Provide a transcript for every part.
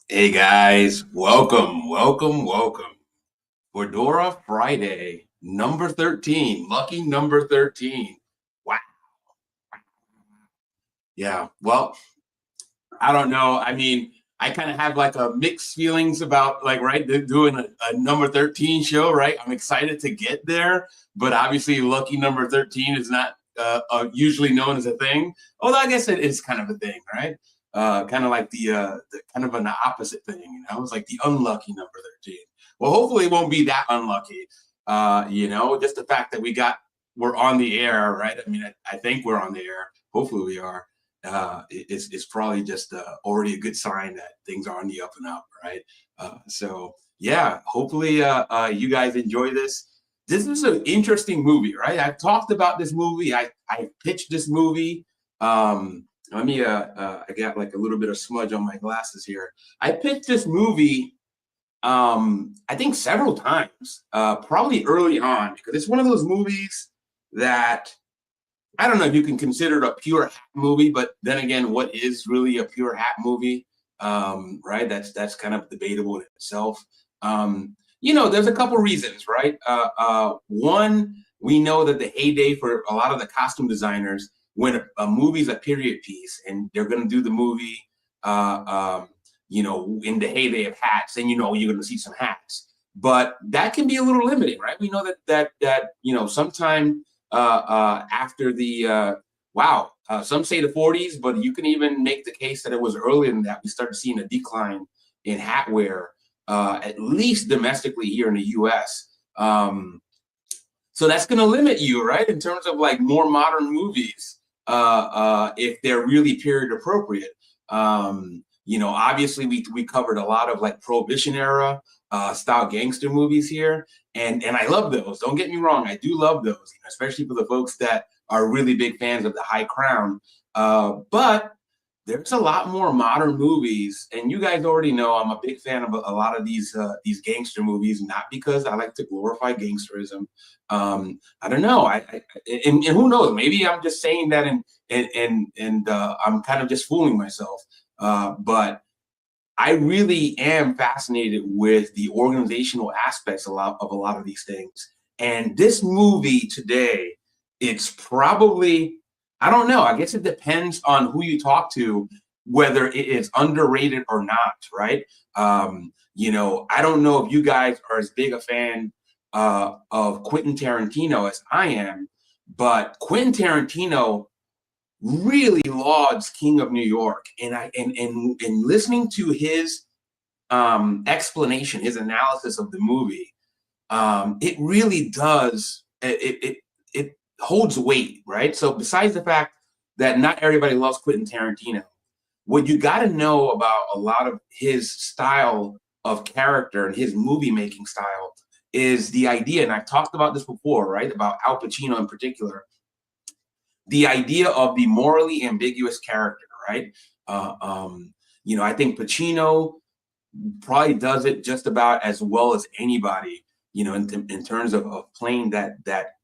Hey guys, welcome. Fedora Friday, number 13, lucky number 13. Wow. Yeah, well, I don't know. I mean, I kind of have like a mixed feelings about like, right, doing a number 13 show, right? I'm excited to get there, but obviously, lucky number 13 is not usually known as a thing. Although I guess it is kind of a thing, right? Kind of like the kind of an opposite thing, It's like the unlucky number 13. Well, hopefully, it won't be that unlucky. Just the fact that we're on the air, right? I mean, I think we're on the air. Hopefully, we are it's probably just already a good sign that things are on the up and up, right? So yeah, hopefully you guys enjoy this. This is an interesting movie, right? I've talked about this movie. I pitched this movie. I got like a little bit of smudge on my glasses here. I pitched this movie I think several times, probably early on, because it's one of those movies that I don't know if you can consider it a pure hat movie, but then again, what is really a pure hat movie? Right? That's kind of debatable in itself. There's a couple reasons, right? One, we know that the heyday for a lot of the costume designers, when a movie's a period piece and they're going to do the movie, in the heyday of hats, and you're going to see some hats, but that can be a little limiting, right? We know that sometime after the some say the 40s, but you can even make the case that it was earlier than that. We started seeing a decline in hat wear, at least domestically here in the U.S. So that's going to limit you, right, in terms of like more modern movies, if they're really period appropriate. Obviously we covered a lot of like Prohibition era style gangster movies here, and I love those. Don't get me wrong, I do love those, especially for the folks that are really big fans of the High Crown. But there's a lot more modern movies, and you guys already know I'm a big fan of a lot of these gangster movies. Not because I like to glorify gangsterism. I don't know. And who knows? Maybe I'm just saying that, and I'm kind of just fooling myself. But I really am fascinated with the organizational aspects of a lot of these things. And this movie today, it's probably, I don't know, I guess it depends on who you talk to, whether it is underrated or not, right? I don't know if you guys are as big a fan of Quentin Tarantino as I am, but Quentin Tarantino really lauds King of New York, and listening to his explanation, his analysis of the movie, it really does it holds weight, right? So besides the fact that not everybody loves Quentin Tarantino, what you got to know about a lot of his style of character and his movie making style is the idea, and I've talked about this before, right? About Al Pacino in particular, the idea of the morally ambiguous character, right? I think Pacino probably does it just about as well as anybody, in terms of playing that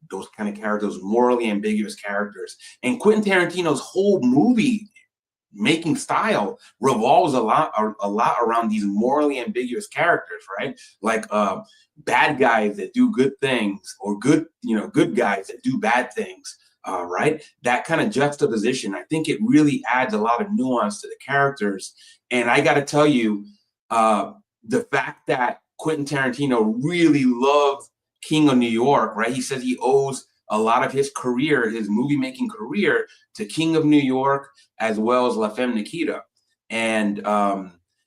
those kind of characters, morally ambiguous characters. And Quentin Tarantino's whole movie making style revolves a lot around these morally ambiguous characters, right? Like bad guys that do good things, or good guys that do bad things. Right, that kind of juxtaposition, I think it really adds a lot of nuance to the characters. And I got to tell you, the fact that Quentin Tarantino really loved King of New York, right? He says he owes a lot of his career, his movie making career, to King of New York as well as La Femme Nikita. And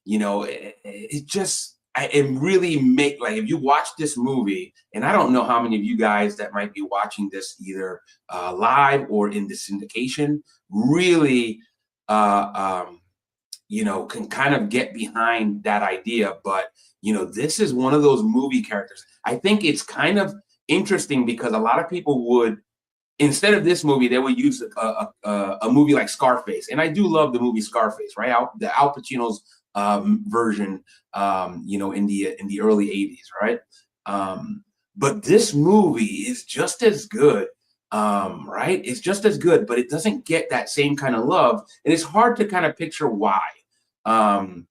it just it really make, like, if you watch this movie, and I don't know how many of you guys that might be watching this either live or in the syndication really can kind of get behind that idea. But, this is one of those movie characters. I think it's kind of interesting because a lot of people would, instead of this movie, they would use a movie like Scarface. And I do love the movie Scarface, right? The Al Pacino's version, in the early 80s, right? But this movie is just as good. Right? It's just as good, but it doesn't get that same kind of love. And it's hard to kind of picture why. Um,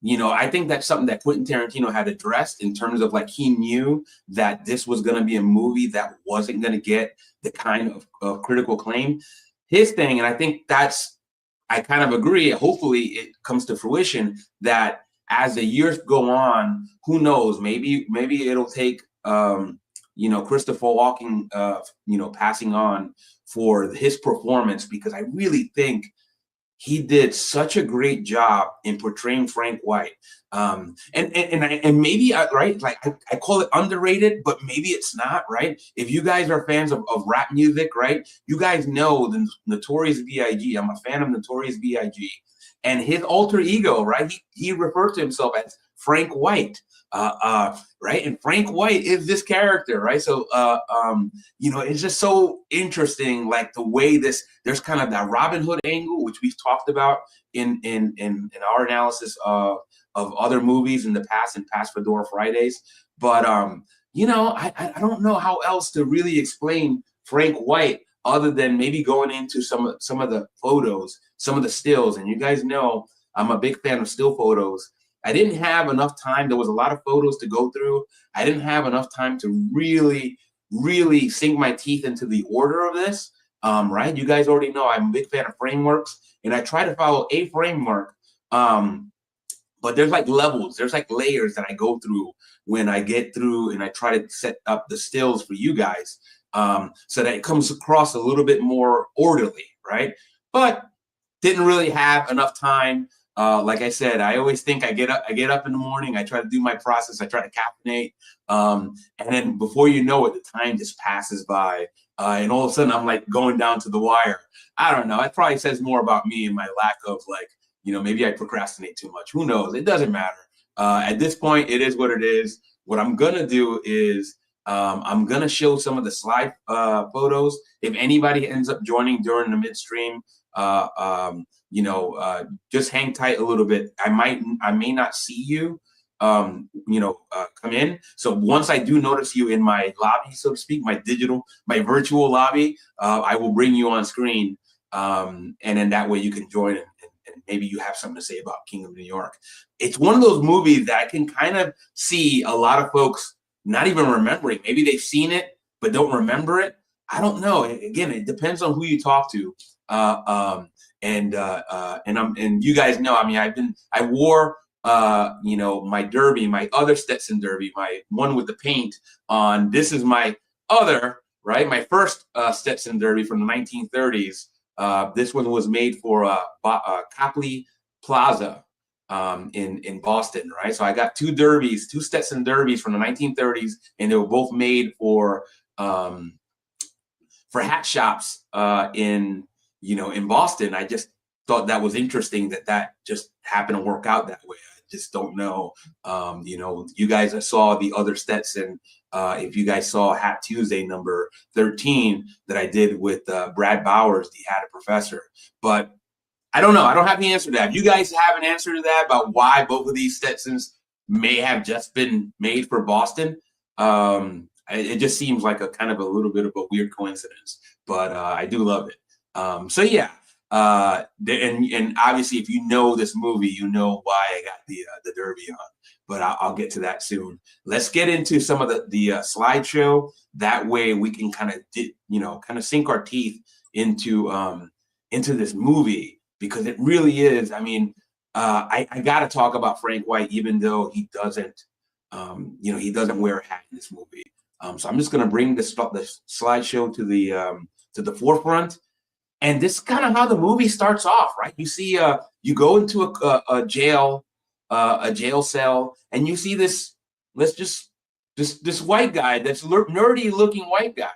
I think that's something that Quentin Tarantino had addressed in terms of like he knew that this was going to be a movie that wasn't going to get the kind of critical acclaim. His thing, and I think I kind of agree. Hopefully, it comes to fruition that as the years go on, who knows? Maybe it'll take Christopher Walken, passing on for his performance, because I really think he did such a great job in portraying Frank White. And maybe, right, like I call it underrated, but maybe it's not, right? If you guys are fans of rap music, right, you guys know the Notorious B.I.G. I'm a fan of Notorious B.I.G. And his alter ego, right, he referred to himself as Frank White. Right, and Frank White is this character, right? So it's just so interesting, like the way there's kind of that Robin Hood angle, which we've talked about in our analysis of other movies in the past, in past Fedora Fridays. But I don't know how else to really explain Frank White other than maybe going into some of the photos, some of the stills. And you guys know I'm a big fan of still photos. I didn't have enough time. There was a lot of photos to go through. I didn't have enough time to really, really sink my teeth into the order of this, right? You guys already know I'm a big fan of frameworks, and I try to follow a framework. But there's like levels, there's like layers that I go through when I get through and I try to set up the stills for you guys, so that it comes across a little bit more orderly, right? But didn't really have enough time. Like I said, I always think I get up in the morning, I try to do my process, I try to caffeinate, and then before you know it, the time just passes by, and all of a sudden I'm like going down to the wire. I don't know. It probably says more about me and my lack of maybe I procrastinate too much. Who knows? It doesn't matter. At this point, it is what it is. What I'm gonna do is I'm gonna show some of the slide photos. If anybody ends up joining during the midstream, just hang tight a little bit. I may not see you, come in. So once I do notice you in my lobby, so to speak, my virtual lobby, I will bring you on screen. And then that way you can join and maybe you have something to say about King of New York. It's one of those movies that I can kind of see a lot of folks not even remembering. Maybe they've seen it, but don't remember it. I don't know. Again, it depends on who you talk to. And you guys know, I mean, I wore, my derby, my other Stetson derby, my one with the paint on. This is my other, right? My first Stetson derby from the 1930s. This one was made for Copley Plaza in Boston, right? So I got two Stetson derbies from the 1930s, and they were both made for hat shops in Boston. I just thought that was interesting that just happened to work out that way. I just don't know. You guys saw the other Stetson. If you guys saw Hat Tuesday number 13 that I did with Brad Bowers, the Hat Professor. But I don't know. I don't have the answer to that. If you guys have an answer to that about why both of these Stetsons may have just been made for Boston, it just seems like a kind of a little bit of a weird coincidence. But I do love it. So yeah, and obviously, if you know this movie, you know why I got the derby on. But I'll get to that soon. Let's get into some of the slideshow. That way, we can kind of sink our teeth into this movie, because it really is. I mean, I got to talk about Frank White, even though he doesn't, he doesn't wear a hat in this movie. So I'm just going to bring the slideshow to the forefront. And this is kind of how the movie starts off, right? You see, you go into a jail cell, and you see this white guy, that's nerdy looking white guy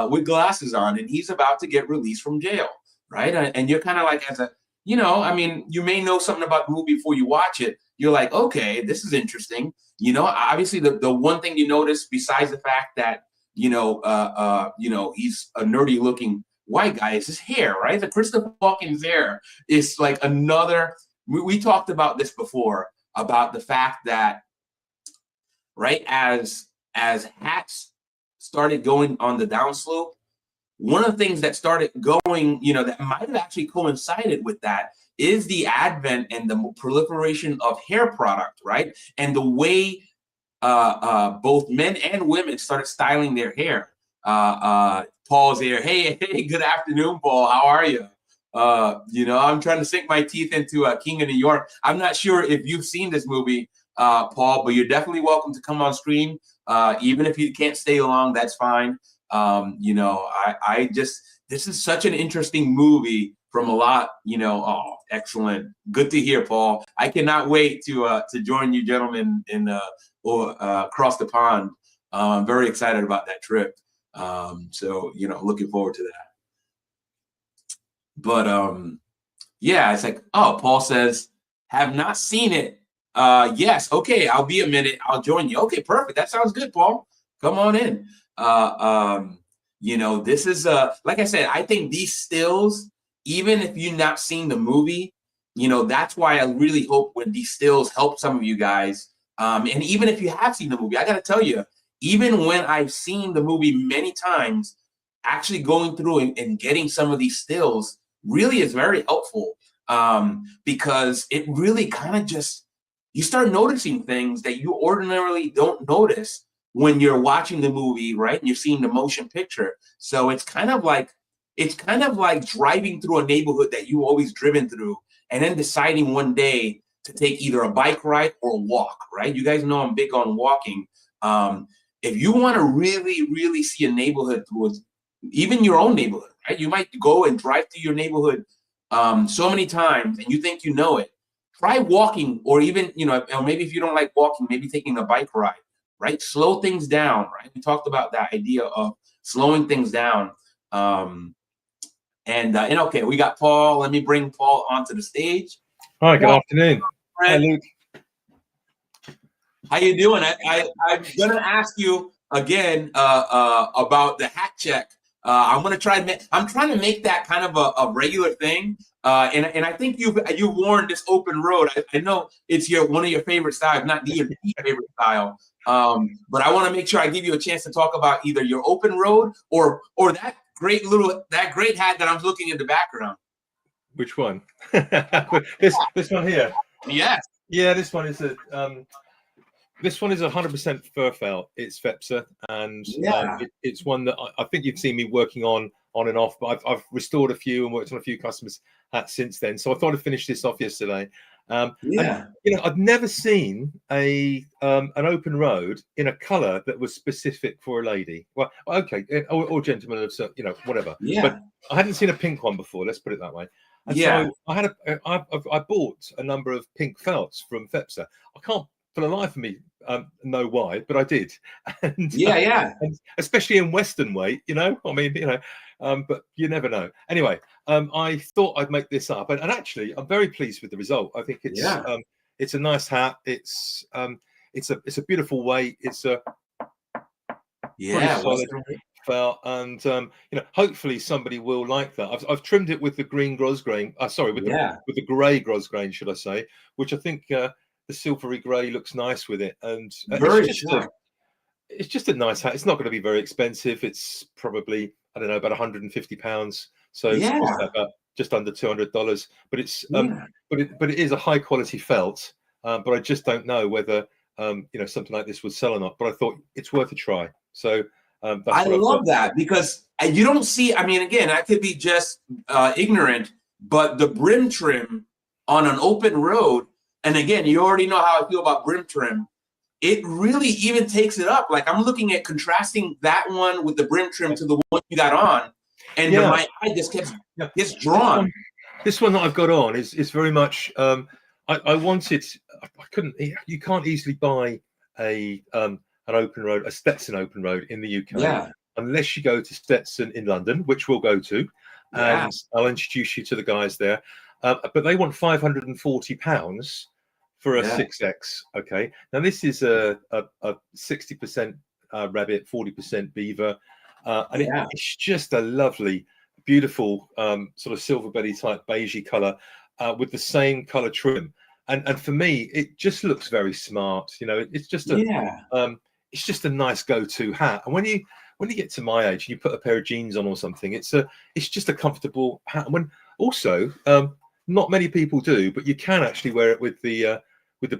with glasses on, and he's about to get released from jail, right? And you're kind of like, you may know something about the movie before you watch it. You're like, okay, this is interesting. Obviously the one thing you notice, besides the fact that he's a nerdy looking white guy, is his hair, right? The Christopher Walken's hair is like another. We talked about this before, about the fact that, right, as hats started going on the downslope, one of the things that started going, that might have actually coincided with that, is the advent and the proliferation of hair product, right? And the way both men and women started styling their hair. Paul's here. Hey, good afternoon, Paul. How are you? I'm trying to sink my teeth into King of New York. I'm not sure if you've seen this movie, Paul, but you're definitely welcome to come on screen. Even if you can't stay long, that's fine. This is such an interesting movie from a lot, oh, excellent. Good to hear, Paul. I cannot wait to join you gentlemen across the pond. I'm very excited about that trip. Looking forward to that. But yeah, it's like, oh, Paul says, have not seen it. Yes, okay, I'll be a minute. I'll join you. Okay, perfect. That sounds good, Paul. Come on in. This is like I said, I think these stills, even if you've not seen the movie, that's why I really hope when these stills help some of you guys. And even if you have seen the movie, I got to tell you, even when I've seen the movie many times, actually going through and getting some of these stills really is very helpful, because it really kind of just, you start noticing things that you ordinarily don't notice when you're watching the movie, right? And you're seeing the motion picture. So it's kind of like driving through a neighborhood that you've always driven through, and then deciding one day to take either a bike ride or a walk, right? You guys know I'm big on walking. If you want to really, really see a neighborhood through even your own neighborhood, right? You might go and drive through your neighborhood so many times and you think you know it. Try walking, or even, or maybe if you don't like walking, maybe taking a bike ride, right? Slow things down, right? We talked about that idea of slowing things down. And okay, we got Paul. Let me bring Paul onto the stage. Hi, good afternoon. Hi, Luke. How you doing? I'm gonna ask you again about the hat check. I'm trying to make that kind of a regular thing. And I think you've worn this open road. I know it's one of your favorite styles, not the favorite style. But I want to make sure I give you a chance to talk about either your open road or that great hat that I'm looking in the background. Which one? this one here. Yes. Yeah, this one is a 100% fur felt. It's FEPSA, and it's one that I think you've seen me working on and off. But I've restored a few and worked on a few customers' hats since then. So I thought I'd finish this off yesterday. And, I've never seen an open road in a color that was specific for a lady. Well, okay, or gentlemen, whatever. Yeah. But I hadn't seen a pink one before. Let's put it that way. And so I bought a number of pink felts from FEPSA. I can't for the life of me know why, but I did. And, and especially in Western weight, but you never know. Anyway, I thought I'd make this up, and actually, I'm very pleased with the result. I think it's a nice hat. It's a beautiful weight. It's a pretty solid felt, and hopefully somebody will like that. I've trimmed it with the green grosgrain. With the grey grosgrain, should I say? Which I think the silvery grey looks nice with it, and it's just a nice hat. It's not going to be very expensive. It's probably, I don't know, about £150. So it's about just under $200. But it's but it is a high quality felt. But I just don't know whether something like this would sell or not. But I thought it's worth a try. So I love that, because you don't see. I mean, again, I could be just ignorant, but the brim trim on an open road. And again, you already know how I feel about brim trim. It really even takes it up. Like, I'm looking at contrasting that one with the brim trim to the one you got on, and my eye just gets drawn. This one that I've got on is very much. I wanted. I couldn't. You can't easily buy an open road, a Stetson open road in the UK, unless you go to Stetson in London, which we'll go to, and I'll introduce you to the guys there. But they want £540 for a 6X. Okay, now this is a 60% rabbit, 40% beaver, and it's just a lovely, beautiful sort of silver belly type beigey color with the same color trim. And for me, it just looks very smart. It's just a nice go-to hat. And when you get to my age and you put a pair of jeans on or something, it's just a comfortable hat. When also not many people do, but you can actually wear it with the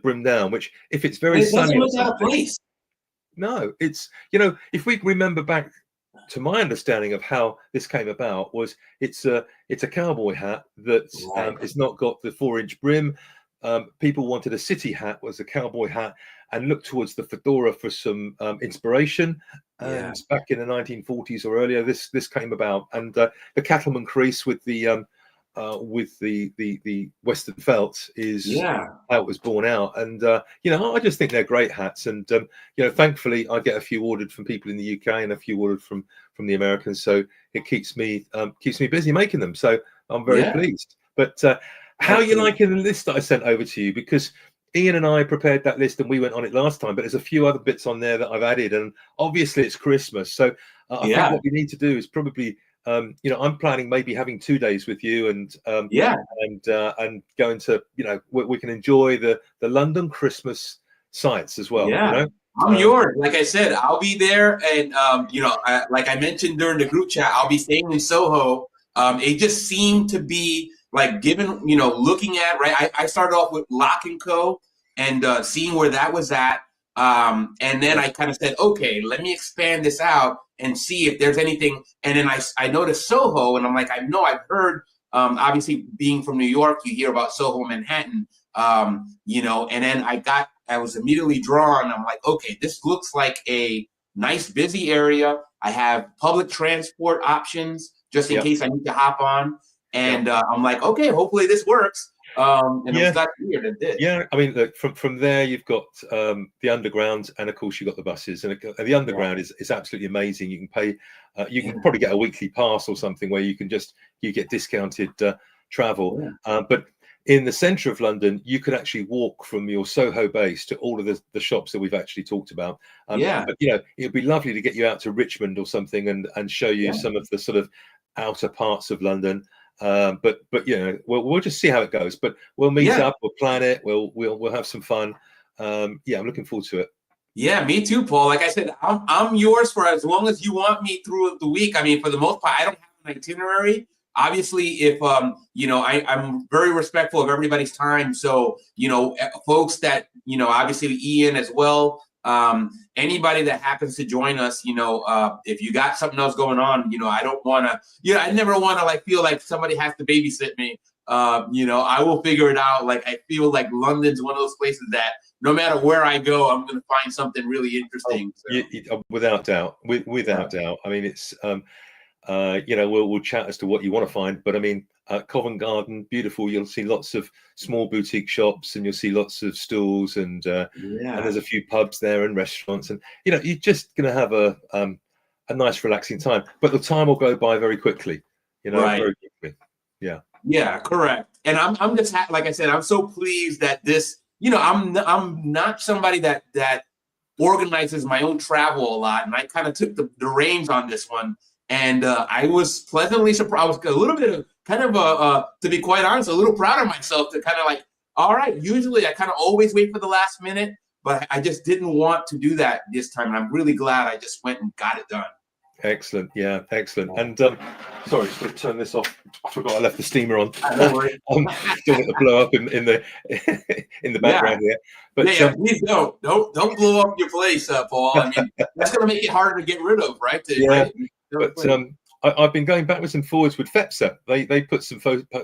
brim down, which if it's very It sunny doesn't or look out of something, place. no, it's, you know, if we remember back to my understanding of how this came about, was it's a cowboy hat that Right. it's not got the 4-inch brim. People wanted a city hat, was a cowboy hat, and looked towards the fedora for some inspiration. Yeah. And back in the 1940s or earlier, this came about, and the cattleman crease with the Western felt is Yeah. how it was born out. And you know, I just think they're great hats. And you know, thankfully, I get a few ordered from people in the UK and a few ordered from the Americans, so it keeps me busy making them. So I'm very Yeah. pleased. But how are you Excellent. liking the list that I sent over to you? Because Ian and I prepared that list and we went on it last time, but there's a few other bits on there that I've added, and obviously it's Christmas, so I think Yeah. what we need to do is probably you know, I'm planning maybe having 2 days with you, and Yeah. going to, you know, we can enjoy the London Christmas sites as well. You Yeah. know, I'm yours. Like I said, I'll be there. And, you know, like I mentioned during the group chat, I'll be staying in Soho. It just seemed to be like, given, you know, looking at, right, I started off with Lock and Co. and seeing where that was at. And then I kind of said, okay, let me expand this out and see if there's anything. And then I noticed Soho, and I'm like, I know I've heard, obviously being from New York, you hear about Soho, Manhattan, you know, and then I was immediately drawn. I'm like, okay, this looks like a nice, busy area. I have public transport options just in yeah, case I need to hop on. yeah. And I'm like, okay, hopefully this works. And I'm Yeah, glad to hear that it did. yeah. I mean, look, from there you've got the underground, and of course you've got the buses, and the underground is absolutely amazing. You can pay, you can probably get a weekly pass or something where you get discounted travel. But in the centre of London, you could actually walk from your Soho base to all of the shops that we've actually talked about. Yeah. But you know, it'd be lovely to get you out to Richmond or something and show you some of the sort of outer parts of London. But you know, we'll just see how it goes. But we'll meet up, we'll plan it, we'll have some fun. Yeah, I'm looking forward to it. Yeah, me too, Paul. Like I said, I'm yours for as long as you want me through the week. I mean, for the most part, I don't have an itinerary. Obviously, if you know, I'm very respectful of everybody's time. So, you know, folks that, you know, obviously Ian as well. Anybody that happens to join us, you know, if you got something else going on, you know, I don't want to, you know, I never want to like feel like somebody has to babysit me. You know, I will figure it out. Like, I feel like London's one of those places that no matter where I go, I'm going to find something really interesting. Without doubt, without doubt. I mean, it's you know, we'll chat as to what you want to find, but I mean, Covent Garden, beautiful. You'll see lots of small boutique shops, and you'll see lots of stalls, and there's a few pubs there and restaurants, and you know, you're just going to have a nice, relaxing time. But the time will go by very quickly. You know, very quickly. Yeah. Yeah, correct. And I'm just like I said, I'm so pleased that this, you know, I'm not somebody that organizes my own travel a lot, and I kind of took the reins on this one, and I was pleasantly surprised. I was a little bit of kind of to be quite honest, a little proud of myself to kind of like, all right, usually I kind of always wait for the last minute, but I just didn't want to do that this time, and I'm really glad I just went and got it done. Excellent. Yeah, excellent. And sorry, just going to turn this off. I forgot I left the steamer on. Don't worry. Don't want it to blow up in the in the background here. But please don't blow up your place, Paul. I mean, that's going to make it harder to get rid of, right? But I've been going backwards and forwards with FEPSA. They put some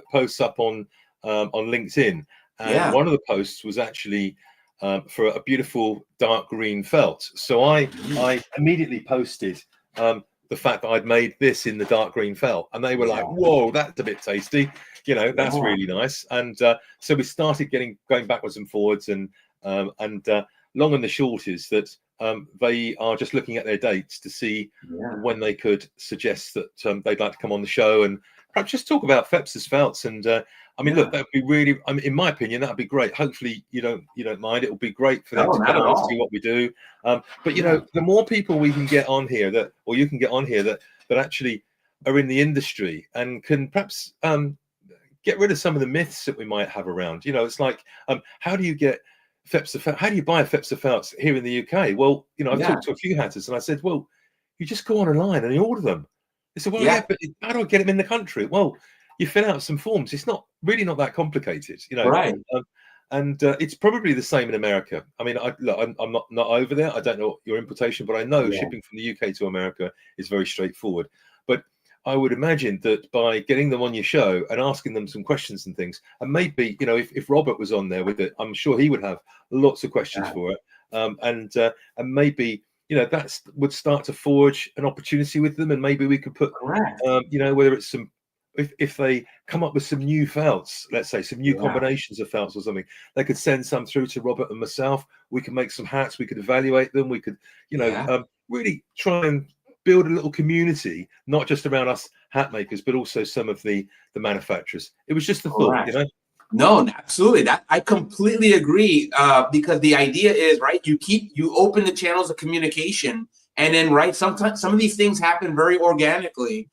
posts up on LinkedIn, and one of the posts was actually for a beautiful dark green felt. So I immediately posted the fact that I'd made this in the dark green felt, and they were like, "Whoa, that's a bit tasty," you know, that's really nice. And so we started going backwards and forwards, and long and the short is that they are just looking at their dates to see when they could suggest that they'd like to come on the show and perhaps just talk about FEPSA's felts. And I mean, look, that'd be really, I mean, in my opinion, that'd be great. Hopefully, you don't mind. It will be great for them to come on and see what we do. But you know, the more people we can get on here or you can get on here that actually are in the industry and can perhaps get rid of some of the myths that we might have around. You know, it's like, how do you get FEPSA? How do you buy a FEPSA felts here in the UK? Well, you know, I've talked to a few hatters and I said, well, you just go online and you order them. They said, well, but how do I get them in the country? Well, you fill out some forms. It's not really not that complicated, you know. Right. And it's probably the same in America. I mean, look, I'm not over there. I don't know your imputation, but I know shipping from the UK to America is very straightforward. But I would imagine that by getting them on your show and asking them some questions and things, and maybe, you know, if Robert was on there with it, I'm sure he would have lots of questions for it. And maybe, you know, that would start to forge an opportunity with them, and maybe we could put, you know, whether it's some, if they come up with some new felts, let's say some new combinations of felts or something, they could send some through to Robert and myself. We can make some hats. We could evaluate them. We could, you know, really try and build a little community, not just around us hat makers, but also some of the manufacturers. It was just a thought, you know. No, absolutely. That I completely agree. Because the idea is, right, you open the channels of communication, and then, right, sometimes some of these things happen very organically.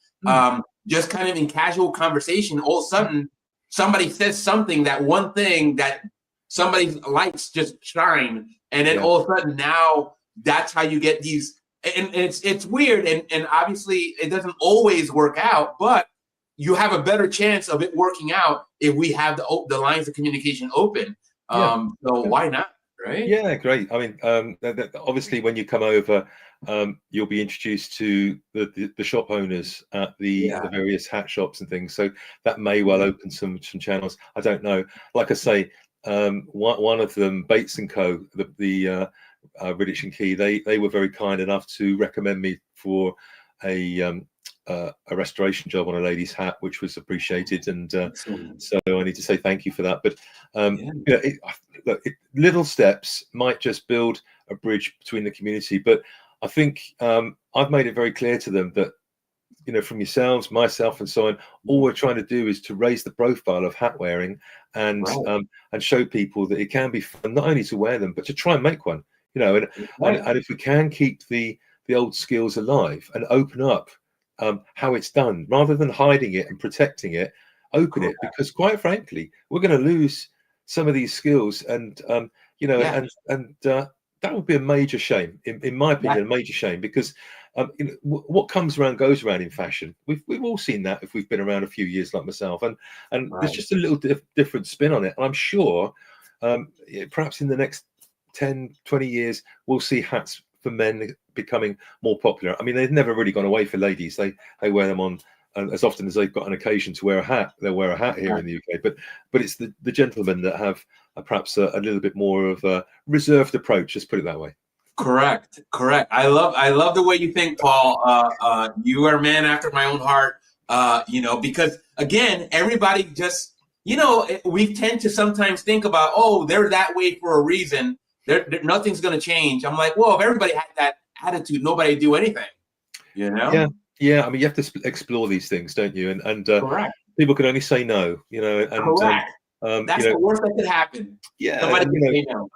Just kind of in casual conversation, all of a sudden somebody says something, that one thing that somebody's lights just shine, and then all of a sudden now that's how you get these. And it's weird, and obviously it doesn't always work out, but you have a better chance of it working out if we have the lines of communication open. So why not, right? Yeah, great. I mean, obviously when you come over, you'll be introduced to the shop owners at the various hat shops and things. So that may well open some channels. I don't know. Like I say, one of them, Bates and Co, the Riddich and Key, they were very kind enough to recommend me for a restoration job on a lady's hat, which was appreciated, and so I need to say thank you for that. But you know, little steps might just build a bridge between the community. But I think I've made it very clear to them that, you know, from yourselves, myself, and so on, all we're trying to do is to raise the profile of hat wearing, and show people that it can be fun not only to wear them, but to try and make one. You know, and if we can keep the old skills alive and open up how it's done, rather than hiding it and protecting it, open it, because quite frankly, we're going to lose some of these skills, and you know, and that would be a major shame, in my opinion, a major shame, because you know, what comes around goes around in fashion. We've all seen that if we've been around a few years like myself, and there's just a little different spin on it, and I'm sure perhaps in the next 10, 20 years we'll see hats for men becoming more popular. I mean, they've never really gone away for ladies. They wear them on as often as they've got an occasion to wear a hat. They'll wear a hat here in the UK, but it's the gentlemen that have perhaps a little bit more of a reserved approach. Let's put it that way. Correct. I love the way you think, Paul. You are a man after my own heart. You know, because again, everybody just, you know, we tend to sometimes think about, oh, they're that way for a reason. Nothing's going to change. I'm like, well, if everybody had that attitude, nobody would do anything, you know? Yeah. I mean, you have to explore these things, don't you? And people can only say no, you know. And that's you know, the worst that could happen. Yeah. Somebody and, can you say no.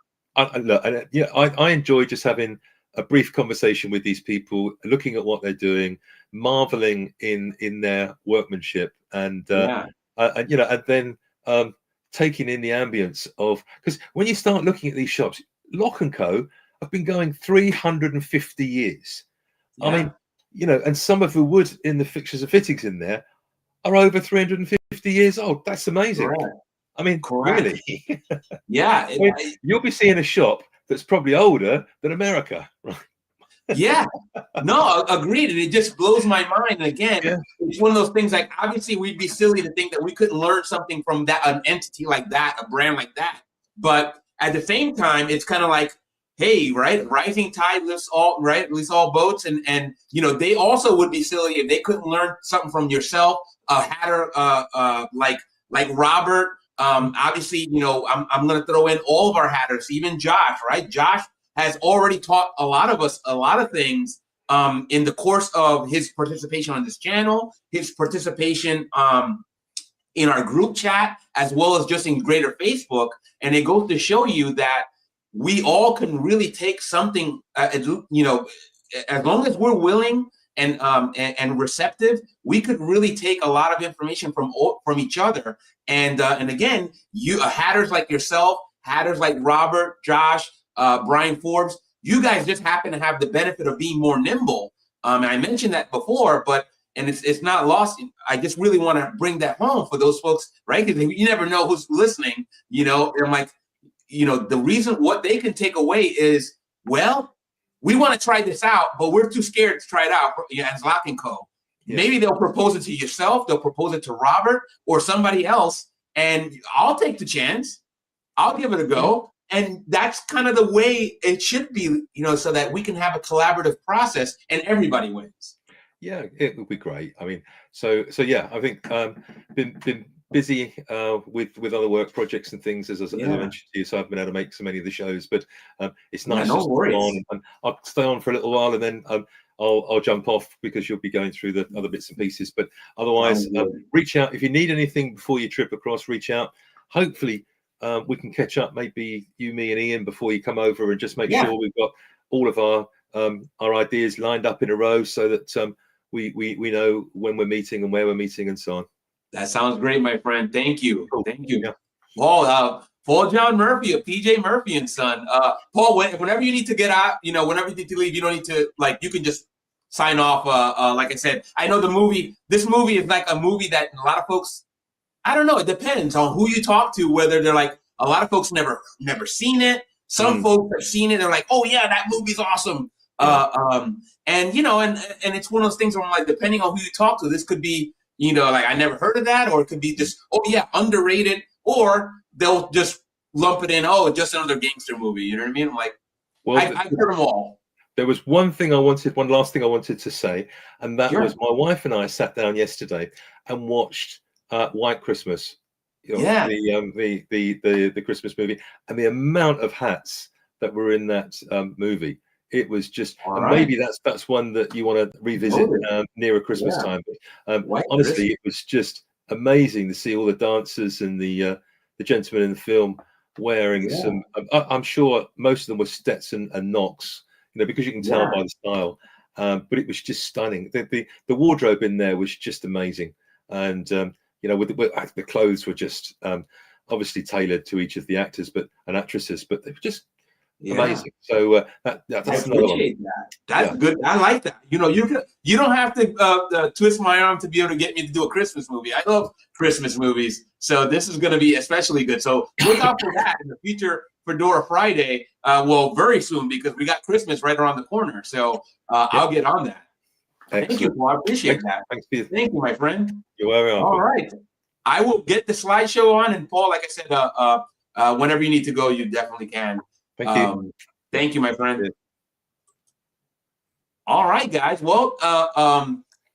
I enjoy just having a brief conversation with these people, looking at what they're doing, marveling in their workmanship, and you know, and then taking in the ambience of, because when you start looking at these shops, Lock & Co have been going 350 years. I mean, you know, and some of the wood in the fixtures and fittings in there are over 350 years old. That's amazing. I mean, really? You'll be seeing a shop that's probably older than America, right? No, agreed. And it just blows my mind. And again, it's one of those things, like, obviously we'd be silly to think that we couldn't learn something from an entity like that, a brand like that. But at the same time, it's kind of like, hey, right, rising tide lifts all boats. And you know, they also would be silly if they couldn't learn something from yourself, a hatter like Robert. Obviously, you know, I'm going to throw in all of our hatters, even Josh, right? Josh has already taught a lot of us a lot of things in the course of his participation on this channel, his participation in our group chat, as well as just in greater Facebook. And it goes to show you that we all can really take something, you know, as long as we're willing and receptive, we could really take a lot of information from each other. And again, hatters like yourself, hatters like Robert, Josh, Brian Forbes, you guys just happen to have the benefit of being more nimble. And I mentioned that before, but and it's not lost. I just really want to bring that home for those folks, right? Because you never know who's listening, you know. And like, you know, the reason what they can take away is, well, we want to try this out, but we're too scared to try it out, you know, as Lock and Co. Yeah. Maybe they'll propose it to yourself, they'll propose it to Robert or somebody else, and I'll take the chance. I'll give it a go. And that's kind of the way it should be, you know, so that we can have a collaborative process and everybody wins. Yeah, it would be great. I mean, so yeah, I think been busy with other work projects and things, as I mentioned to you, so I've been able to make so many of the shows, but it's nice to stay on, and I'll stay on for a little while, and then I'll jump off because you'll be going through the other bits and pieces. But otherwise, reach out if you need anything before you trip across. Reach out. Hopefully, we can catch up. Maybe you, me, and Ian before you come over, and just make sure we've got all of our ideas lined up in a row, so that we know when we're meeting and where we're meeting and so on. That sounds great, my friend. Thank you. Cool. Thank you. Yeah. Paul John Murphy of PJ Murphy and Son. Paul, whenever you need to get out, you know, whenever you need to leave, you don't need to, like, you can just sign off. Like I said, I know this movie is like a movie that a lot of folks, I don't know, it depends on who you talk to, whether they're like, a lot of folks never seen it. Some folks have seen it. They're like, oh yeah, that movie's awesome. And you know, and it's one of those things where I'm like, depending on who you talk to, this could be, you know, like, I never heard of that, or it could be just, oh yeah, underrated, or they'll just lump it in, oh, just another gangster movie. You know what I mean? I'm like, well, I've heard them all. There was one last thing I wanted to say, and that was my wife and I sat down yesterday and watched White Christmas. You know, the Christmas movie, and the amount of hats that were in that movie. It was just, and maybe that's one that you want to revisit nearer Christmas time. But honestly, it was just amazing to see all the dancers and the gentlemen in the film wearing some. I'm sure most of them were Stetson and Knox, you know, because you can tell by the style. But it was just stunning. The wardrobe in there was just amazing, and you know, with the clothes were just obviously tailored to each of the actors and actresses, but they were just amazing. So that's another one. That's good. I like that. You know, you don't have to twist my arm to be able to get me to do a Christmas movie. I love Christmas movies, so this is going to be especially good. So look out for that in the future Fedora Friday. Well, very soon, because we got Christmas right around the corner. So I'll get on that. Excellent. Thank you, Paul. I appreciate that. Thanks, Peter. Thank you, my friend. You're welcome. All right. I will get the slideshow on, and Paul, like I said, whenever you need to go, you definitely can. Thank you. Thank you, my friend. All right, guys. Well,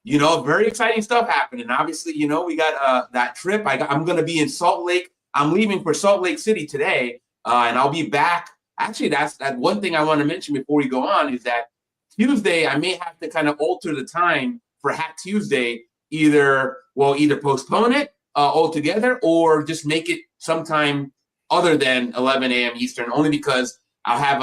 you know, very exciting stuff happening. Obviously, you know, we got that trip. I'm going to be in Salt Lake. I'm leaving for Salt Lake City today, and I'll be back. Actually, that's one thing I want to mention before we go on is that Tuesday, I may have to kind of alter the time for Hack Tuesday, either postpone it altogether, or just make it sometime other than 11 a.m. Eastern, only because I'll have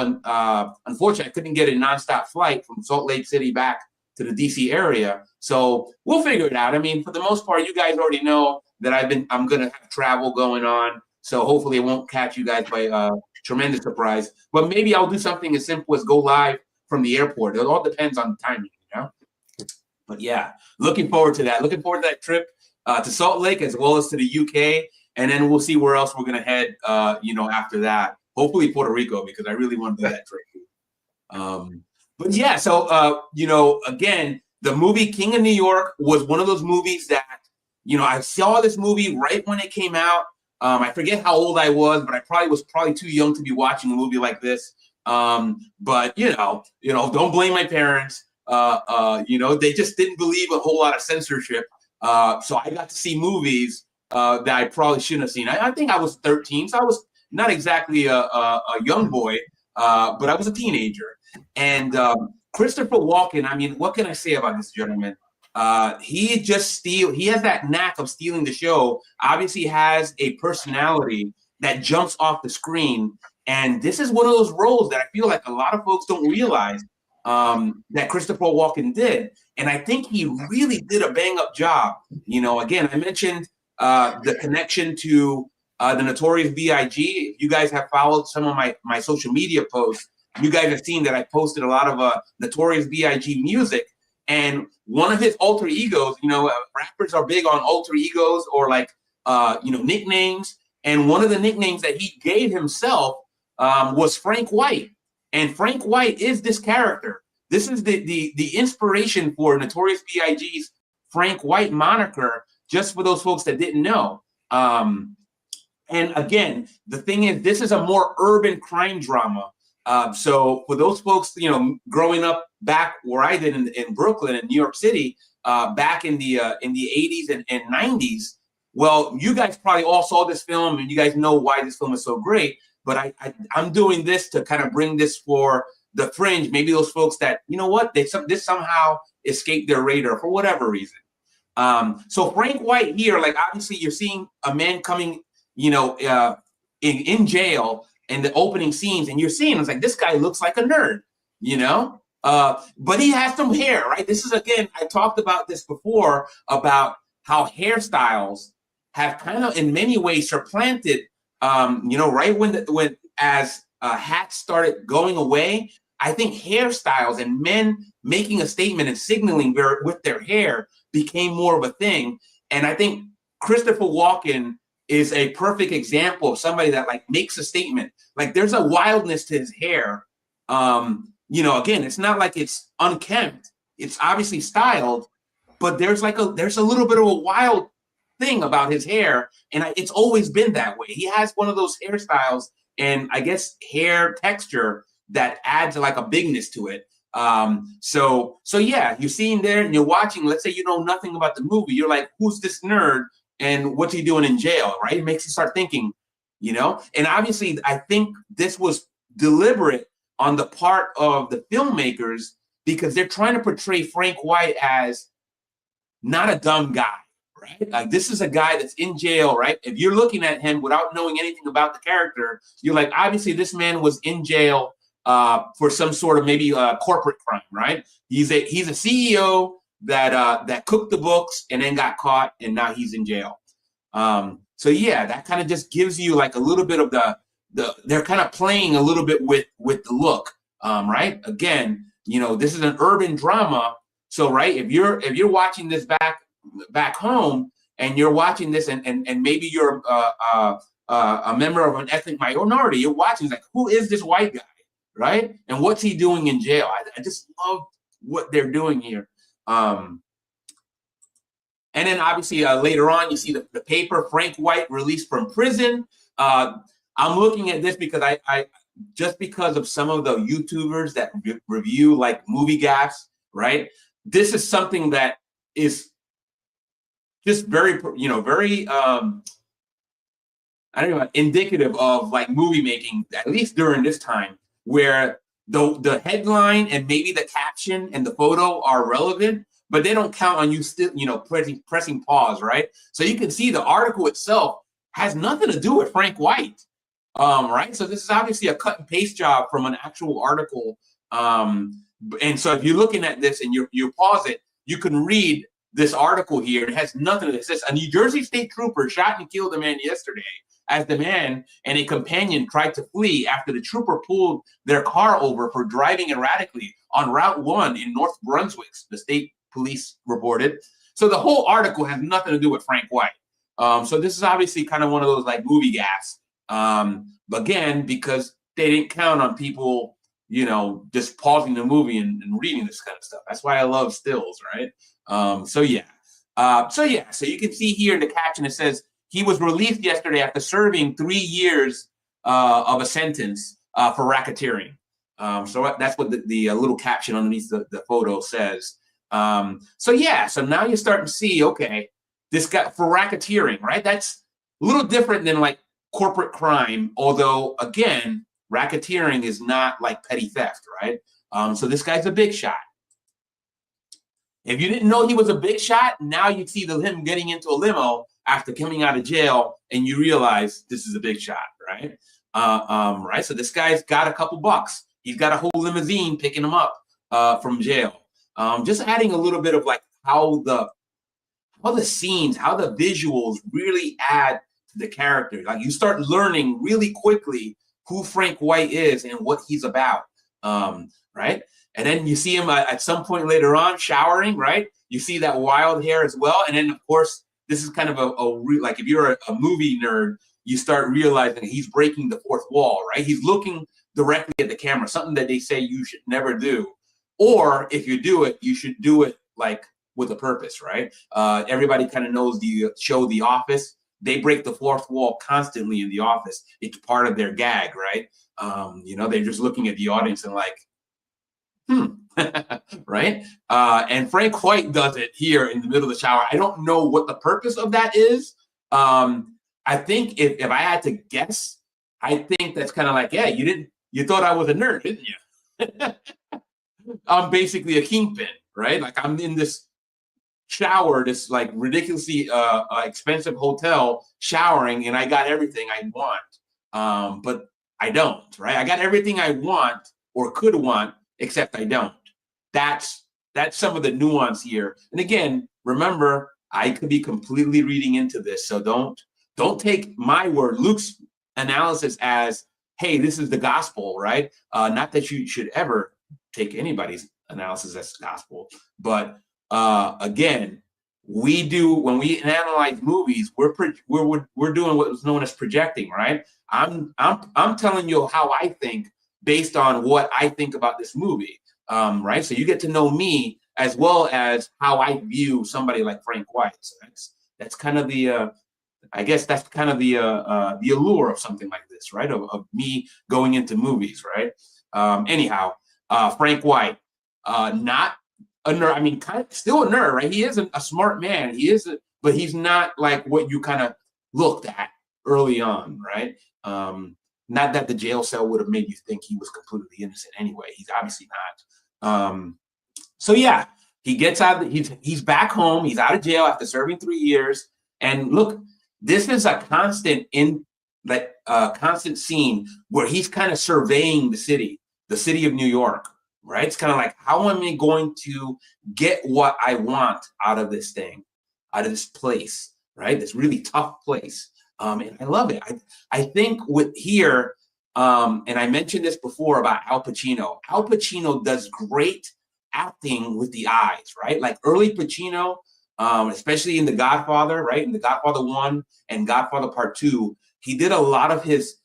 unfortunately, I couldn't get a nonstop flight from Salt Lake City back to the DC area. So we'll figure it out. I mean, for the most part, you guys already know that I'm going to have travel going on. So hopefully it won't catch you guys by tremendous surprise. But maybe I'll do something as simple as go live from the airport. It all depends on the timing, you know? But yeah, looking forward to that. Looking forward to that trip to Salt Lake as well as to the UK. And then we'll see where else we're going to head, you know, after that. Hopefully Puerto Rico, because I really want to do that trip. But yeah, so, you know, again, the movie King of New York was one of those movies that, you know, I saw this movie right when it came out. I forget how old I was, but I was probably too young to be watching a movie like this. But, you know, don't blame my parents. You know, they just didn't believe a whole lot of censorship. So I got to see movies that I probably shouldn't have seen. I think I was 13, so I was not exactly a young boy, but I was a teenager. And Christopher Walken, I mean, what can I say about this gentleman? He has that knack of stealing the show. Obviously has a personality that jumps off the screen. And this is one of those roles that I feel like a lot of folks don't realize that Christopher Walken did. And I think he really did a bang-up job. You know, again, I mentioned the connection to the Notorious B.I.G. If you guys have followed some of my social media posts, you guys have seen that I posted a lot of Notorious B.I.G. music. And one of his alter egos, rappers are big on alter egos or like, nicknames. And one of the nicknames that he gave himself was Frank White. And Frank White is this character. This is the inspiration for Notorious B.I.G.'s Frank White moniker, just for those folks that didn't know. And again, the thing is, this is a more urban crime drama. So for those folks, growing up back where I did in Brooklyn and New York City, back in the 80s and 90s, well, you guys probably all saw this film and you guys know why this film is so great. But I'm doing this to kind of bring this for the fringe, maybe those folks that, this somehow escaped their radar for whatever reason. So Frank White here, like obviously you're seeing a man coming, in jail in the opening scenes, and you're seeing it's like this guy looks like a nerd, but he has some hair, right? This is, again, I talked about this before about how hairstyles have kind of in many ways supplanted, right when hats started going away. I think hairstyles and men making a statement and signaling with their hair became more of a thing. And I think Christopher Walken is a perfect example of somebody that like makes a statement. Like there's a wildness to his hair. Again, it's not like it's unkempt. It's obviously styled, but there's a little bit of a wild thing about his hair. And it's always been that way. He has one of those hairstyles and I guess hair texture that adds like a bigness to it. So yeah, you're seeing there and you're watching, let's say you know nothing about the movie. You're like, who's this nerd and what's he doing in jail, right? It makes you start thinking, and obviously I think this was deliberate on the part of the filmmakers because they're trying to portray Frank White as not a dumb guy, right? Like this is a guy that's in jail, right? If you're looking at him without knowing anything about the character, you're like, obviously this man was in jail for some sort of maybe corporate crime, right? He's a CEO that cooked the books and then got caught, and now he's in jail. So yeah, that kind of just gives you like a little bit of they're kind of playing a little bit with the look, right? Again, this is an urban drama, so right, if you're watching this back home and you're watching this and maybe you're a member of an ethnic minority, you're watching like, who is this white guy? Right? And what's he doing in jail? I just love what they're doing here. And then obviously later on, you see the paper, Frank White released from prison. I'm looking at this because I just because of some of the YouTubers that review like movie gaffes, right? This is something that is just very, very, I don't know, indicative of like movie making, at least during this time, where the headline and maybe the caption and the photo are relevant, but they don't count on you still, pressing pause, right? So you can see the article itself has nothing to do with Frank White, right? So this is obviously a cut and paste job from an actual article. And so if you're looking at this and you pause it, you can read this article here. It has nothing to do. It says a New Jersey state trooper shot and killed a man yesterday as the man and a companion tried to flee after the trooper pulled their car over for driving erratically on Route 1 in North Brunswick, the state police reported. So the whole article has nothing to do with Frank White. So this is obviously kind of one of those like movie gaffes. But again, because they didn't count on people, just pausing the movie and reading this kind of stuff. That's why I love stills, right? So you can see here in the caption, it says, he was released yesterday after serving 3 years of a sentence for racketeering. So that's what the little caption underneath the photo says. So now you're starting to see, okay, this guy for racketeering, right? That's a little different than like corporate crime, although again, racketeering is not like petty theft, right? So this guy's a big shot. If you didn't know he was a big shot, now you see him getting into a limo after coming out of jail, and you realize this is a big shot, right? Right. So this guy's got a couple bucks. He's got a whole limousine picking him up from jail. Just adding a little bit of like how the scenes, how the visuals really add to the character. Like you start learning really quickly who Frank White is and what he's about. Right. And then you see him at some point later on showering, right? You see that wild hair as well. And then, of course, this is kind of like if you're a movie nerd, you start realizing he's breaking the fourth wall, right? He's looking directly at the camera, something that they say you should never do. Or if you do it, you should do it like with a purpose, right? Everybody kind of knows the show The Office. They break the fourth wall constantly in The Office. It's part of their gag, right? They're just looking at the audience and like, right? And Frank White does it here in the middle of the shower. I don't know what the purpose of that is. I think if I had to guess, I think that's kind of like, yeah, you thought I was a nerd, didn't you? I'm basically a kingpin, right? Like I'm in this shower, this like ridiculously expensive hotel showering, and I got everything I want. But I don't, right? I got everything I want or could want, except I don't. That's some of the nuance here. And again, remember, I could be completely reading into this, so don't take my word, Luke's analysis as, hey, this is the gospel, right? Not that you should ever take anybody's analysis as gospel, but again, when we analyze movies, we're doing what is known as projecting, right? I'm telling you how I think based on what I think about this movie, right? So you get to know me as well as how I view somebody like Frank White. So that's kind of the I guess that's kind of the allure of something like this, right? Of me going into movies, right? Anyhow, Frank White, not a nerd. I mean, kind of still a nerd, right? He is a smart man. He is, but he's not like what you kind of looked at early on, right? Not that the jail cell would have made you think he was completely innocent anyway. He's obviously not. So yeah, he gets out. He's back home. He's out of jail after serving 3 years. And look, this is a constant constant scene where he's kind of surveying the city of New York, right? It's kind of like, how am I going to get what I want out of this thing, out of this place, right? This really tough place. And I love it. I think with here, and I mentioned this before about Al Pacino. Al Pacino does great acting with the eyes, right? Like early Pacino, especially in The Godfather, right? In The Godfather 1 and Godfather Part 2, he did a lot of his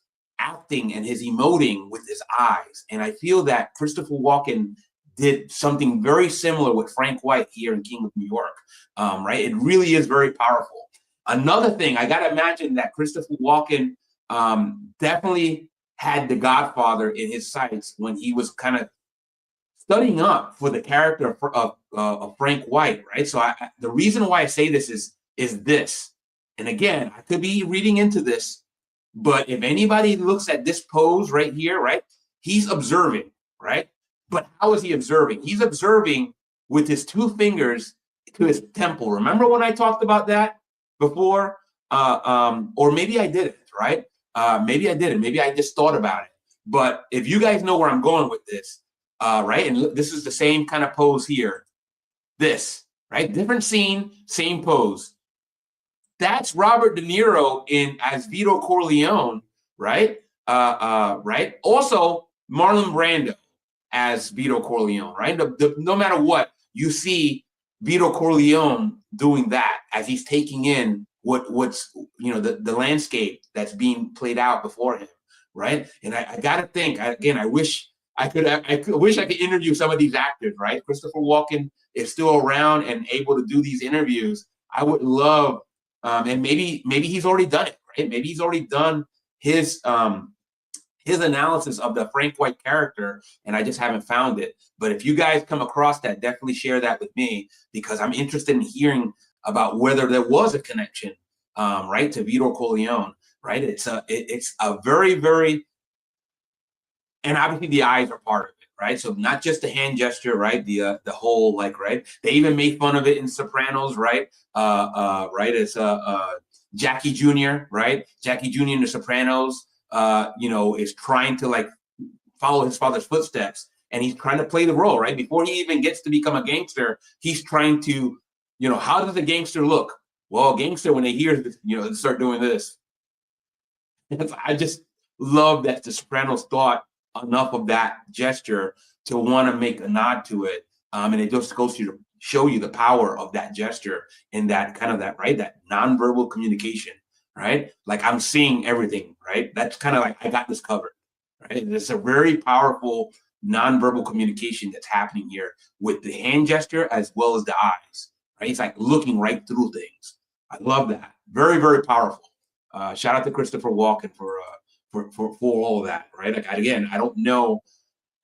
acting and his emoting with his eyes. And I feel that Christopher Walken did something very similar with Frank White here in King of New York, right? It really is very powerful. Another thing, I got to imagine that Christopher Walken definitely had The Godfather in his sights when he was kind of studying up for the character of Frank White, right? So the reason why I say this is this. And again, I could be reading into this, but if anybody looks at this pose right here, right, he's observing, right? But how is he observing? He's observing with his 2 fingers to his temple. Remember when I talked about that before? Or maybe I didn't, right? Maybe I didn't. Maybe I just thought about it. But if you guys know where I'm going with this, right? And this is the same kind of pose here. This, right? Different scene, same pose. That's Robert De Niro as Vito Corleone, right? Right. Also, Marlon Brando as Vito Corleone, right? No matter what, you see Vito Corleone doing that as he's taking in what's the landscape that's being played out before him, right? And I got to think again. I wish I could interview some of these actors, right? Christopher Walken is still around and able to do these interviews. I would love. And maybe he's already done it, right? Maybe he's already done his analysis of the Frank White character, and I just haven't found it. But if you guys come across that, definitely share that with me, because I'm interested in hearing about whether there was a connection, right, to Vito Corleone, right? It's a very, very, and obviously the eyes are part of it, right? So not just the hand gesture, right? The whole, like, right? They even made fun of it in Sopranos, right? Right? It's Jackie Jr., right? Jackie Jr. in The Sopranos, is trying to like follow his father's footsteps, and he's trying to play the role, right? Before he even gets to become a gangster, he's trying to, how does a gangster look? Well, a gangster, when they hear, start doing this. I just love that The Sopranos thought enough of that gesture to want to make a nod to it. And it just goes to show you the power of that gesture and that kind of that, right? That nonverbal communication, right? Like I'm seeing everything, right? That's kind of like, I got this covered, right? It's a very powerful nonverbal communication that's happening here with the hand gesture as well as the eyes, right? It's like looking right through things. I love that. Very, very powerful. Shout out to Christopher Walken for all of that, right? Like, again, I don't know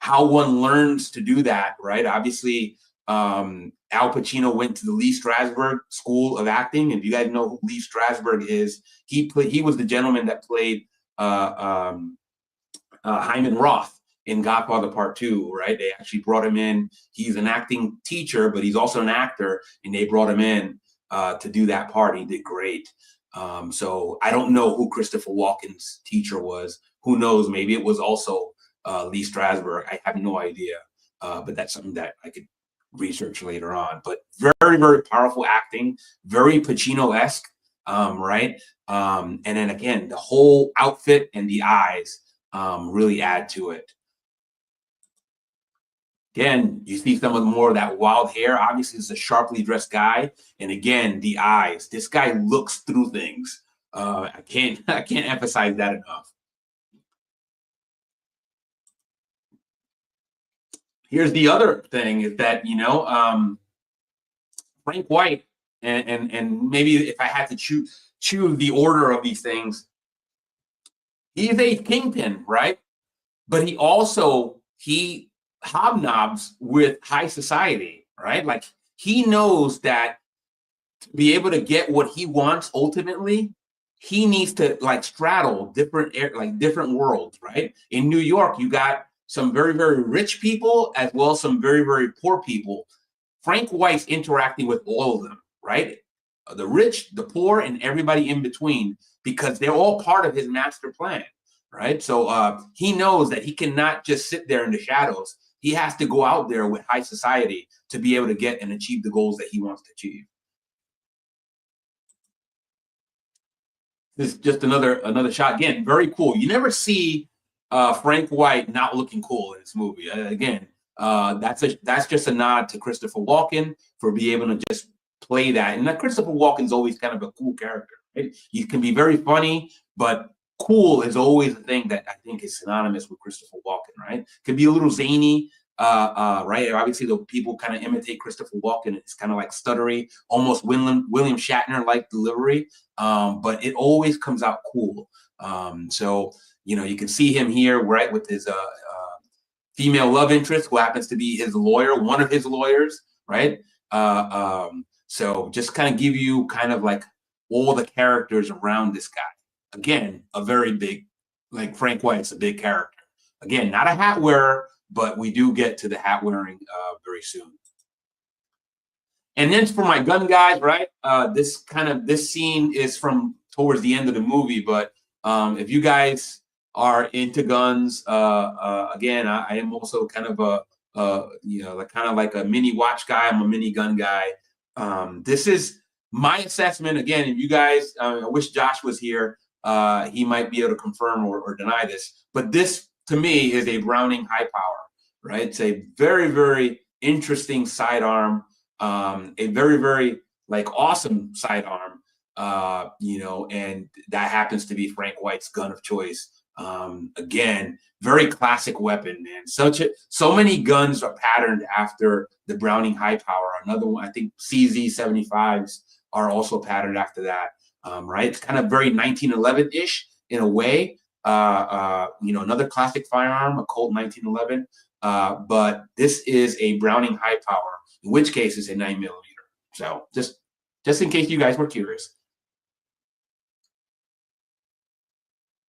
how one learns to do that, right? Obviously, Al Pacino went to the Lee Strasberg School of Acting. And if you guys know who Lee Strasberg is, he was the gentleman that played Hyman Roth in Godfather Part 2, right? They actually brought him in. He's an acting teacher, but he's also an actor, and they brought him in to do that part. He did great. So I don't know who Christopher Walken's teacher was. Who knows? Maybe it was also Lee Strasberg. I have no idea, but that's something that I could research later on. But very, very powerful acting, very Pacino-esque, right? And then again, the whole outfit and the eyes really add to it. Again, you see some of the more of that wild hair. Obviously, it's a sharply dressed guy, and again, the eyes. This guy looks through things. I can't emphasize that enough. Here's the other thing is that, you know, Frank White, and maybe if I had to choose the order of these things, he's a kingpin, right? But he also hobnobs with high society, right? Like he knows that to be able to get what he wants ultimately, he needs to like straddle different worlds, right? In New York, you got some very, very rich people as well as some very, very poor people. Frank White's interacting with all of them, right? The rich, the poor, and everybody in between, because they're all part of his master plan, right? So he knows that he cannot just sit there in the shadows. He has to go out there with high society to be able to get and achieve the goals that he wants to achieve. This is just another shot. Again, very cool. You never see Frank White not looking cool in this movie. Again, that's just a nod to Christopher Walken for being able to just play that. And Christopher Walken's always kind of a cool character, right? He can be very funny, but cool is always a thing that I think is synonymous with Christopher Walken, right? Could be a little zany, right? Obviously, the people kind of imitate Christopher Walken. It's kind of like stuttery, almost William Shatner-like delivery, but it always comes out cool. So, you know, you can see him here, right, with his female love interest, who happens to be his lawyer, one of his lawyers, right? So just kind of give you kind of like all the characters around this guy. Again, a very big, like Frank White's a big character. Again, not a hat wearer, but we do get to the hat wearing very soon. And then for my gun guys, right? This scene is from towards the end of the movie, but if you guys are into guns, again, I am also kind of like a mini watch guy. I'm a mini gun guy. This is my assessment. Again, if you guys, I wish Josh was here. He might be able to confirm or deny this, but this to me is a Browning high power, right? It's a very, very interesting sidearm, a very, very like awesome sidearm, you know, and that happens to be Frank White's gun of choice. Again, very classic weapon, man. So many guns are patterned after the Browning high power. Another one, I think CZ75s are also patterned after that. Right? It's kind of very 1911-ish in a way. You know, another classic firearm, a Colt 1911. But this is a Browning high power, in which case it's a 9mm. So just in case you guys were curious.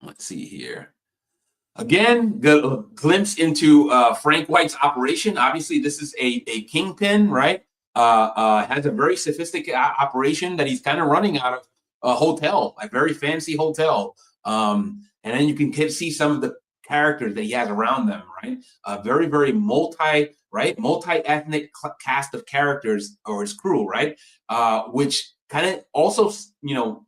Let's see here. Again, the glimpse into Frank White's operation. Obviously, this is a kingpin, right? Has a very sophisticated operation that he's kind of running out of a hotel, a very fancy hotel. And then you can see some of the characters that he has around them, right? Very, very multi-ethnic cast of characters, or his crew, right? Which kind of also, you know,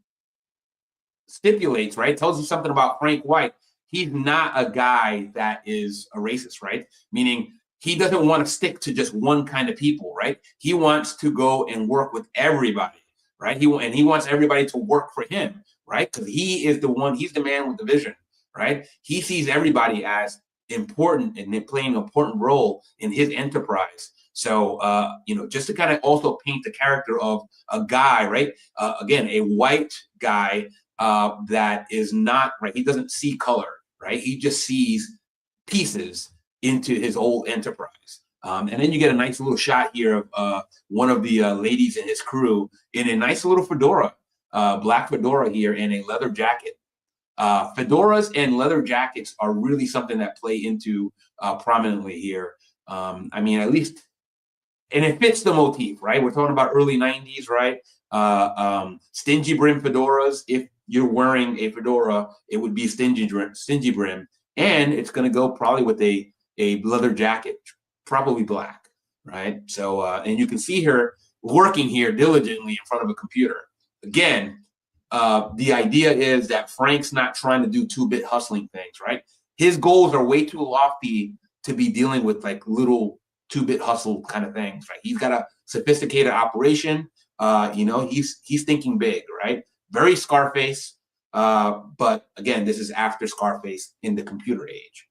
stipulates, right? Tells you something about Frank White. He's not a guy that is a racist, right? Meaning he doesn't want to stick to just one kind of people, right? He wants to go and work with everybody, right? He wants everybody to work for him, right? Because he is the one, he's the man with the vision, right? He sees everybody as important and they're playing an important role in his enterprise. So, just to kind of also paint the character of a guy, right? Again, a white guy that is not, right? He doesn't see color, right? He just sees pieces into his whole enterprise. And then you get a nice little shot here of one of the ladies in his crew in a nice little fedora, black fedora here, and a leather jacket. Fedoras and leather jackets are really something that play into prominently here. I mean, at least, and it fits the motif, right? We're talking about early 90s, right? Stingy brim fedoras. If you're wearing a fedora, it would be stingy brim. And it's going to go probably with a leather jacket, probably black, right? So, and you can see her working here diligently in front of a computer. Again, the idea is that Frank's not trying to do 2-bit hustling things, right? His goals are way too lofty to be dealing with like little 2-bit hustle kind of things, right? He's got a sophisticated operation. He's thinking big, right? Very Scarface. But again, this is after Scarface in the computer age.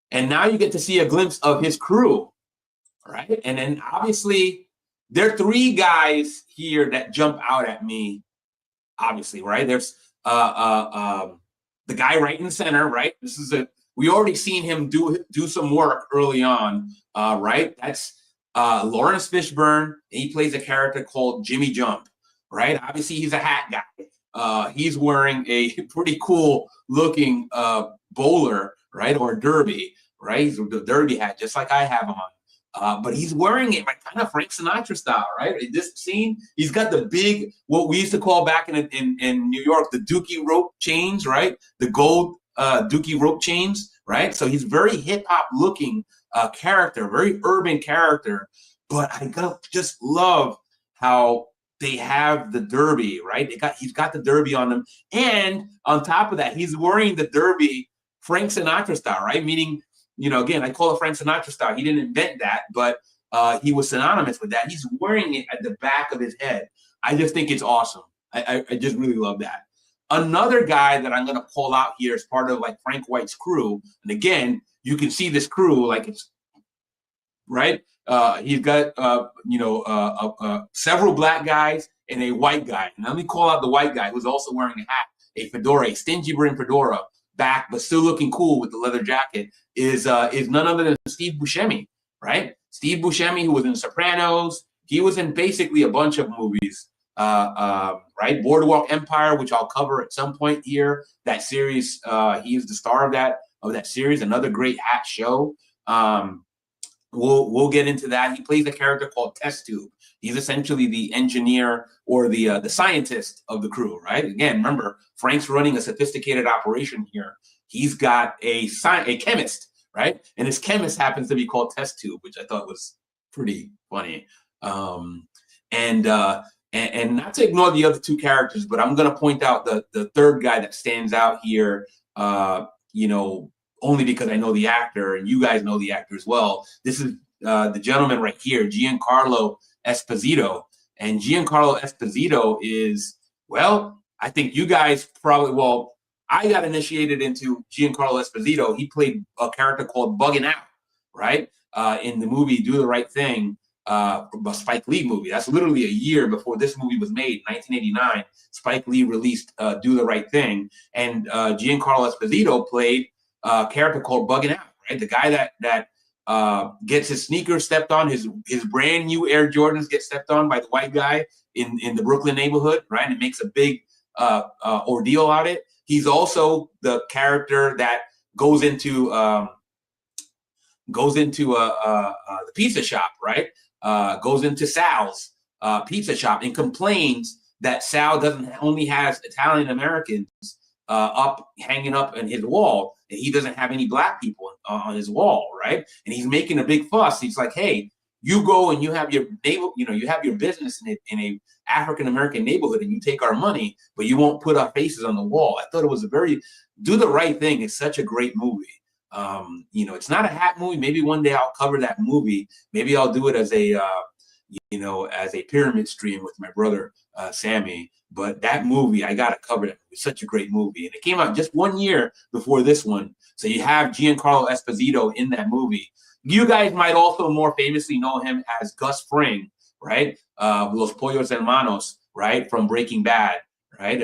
And now you get to see a glimpse of his crew, right? And then obviously there are 3 guys here that jump out at me, obviously, right? There's the guy right in the center, right? We already seen him do some work early on, right? That's Lawrence Fishburne. He plays a character called Jimmy Jump, right? Obviously, he's a hat guy. He's wearing a pretty cool looking bowler, right? Or derby, right? He's a derby hat, just like I have on. But he's wearing it like kind of Frank Sinatra style, right? In this scene, he's got the big, what we used to call back in New York, the Dookie rope chains, right? The gold Dookie rope chains, right? So he's very hip hop looking character, very urban character. But I just love how they have the derby, right? He's got the derby on him, and on top of that, he's wearing the derby Frank Sinatra style, right? Meaning, again, I call it Frank Sinatra style. He didn't invent that, but he was synonymous with that. He's wearing it at the back of his head. I just think it's awesome. I just really love that. Another guy that I'm going to call out here is part of like Frank White's crew. And again, you can see this crew like it's right. He's got several black guys and a white guy. And let me call out the white guy who's also wearing a hat, a fedora, a stingy brim fedora, back but still looking cool with the leather jacket. Is none other than Steve Buscemi, right? Steve Buscemi, who was in Sopranos. He was in basically a bunch of movies. Right? Boardwalk Empire, which I'll cover at some point here. That series, he is the star of that series. Another great hat show. We'll get into that. He plays a character called Test Tube. He's essentially the engineer or the scientist of the crew, right? Again, remember, Frank's running a sophisticated operation here. He's got a chemist, right? And his chemist happens to be called Test Tube, which I thought was pretty funny. And not to ignore the other 2 characters, but I'm going to point out the third guy that stands out here, only because I know the actor and you guys know the actor as well. This is the gentleman right here, Giancarlo Esposito. And Giancarlo Esposito is, well, I think you guys probably, I got initiated into Giancarlo Esposito. He played a character called Bugging Out, right? In the movie Do the Right Thing. A Spike Lee movie. That's literally a year before this movie was made, 1989. Spike Lee released Do the Right Thing, and Giancarlo Esposito played a character called Bugging Out, right? The guy that gets his sneakers stepped on, his brand new Air Jordans get stepped on by the white guy in the Brooklyn neighborhood, right? And it makes a big ordeal out of it. He's also the character that goes into the pizza shop, right? Goes into Sal's pizza shop and complains that Sal only has Italian Americans hanging up in his wall, and he doesn't have any black people on his wall, right? And he's making a big fuss. He's like, "Hey, you go and you have your you have your business in a African American neighborhood, and you take our money, but you won't put our faces on the wall." I thought it was Do the Right Thing is such a great movie. You know, it's not a hat movie. Maybe one day I'll cover that movie. Maybe I'll do it as a you know, as a pyramid stream with my brother Sammy. But that movie, I gotta cover it. It's such a great movie, and it came out just 1 year before this one. So you have Giancarlo Esposito in that movie. You guys might also more famously know him as Gus Fring, right? Los Pollos Hermanos, right, from Breaking Bad, right?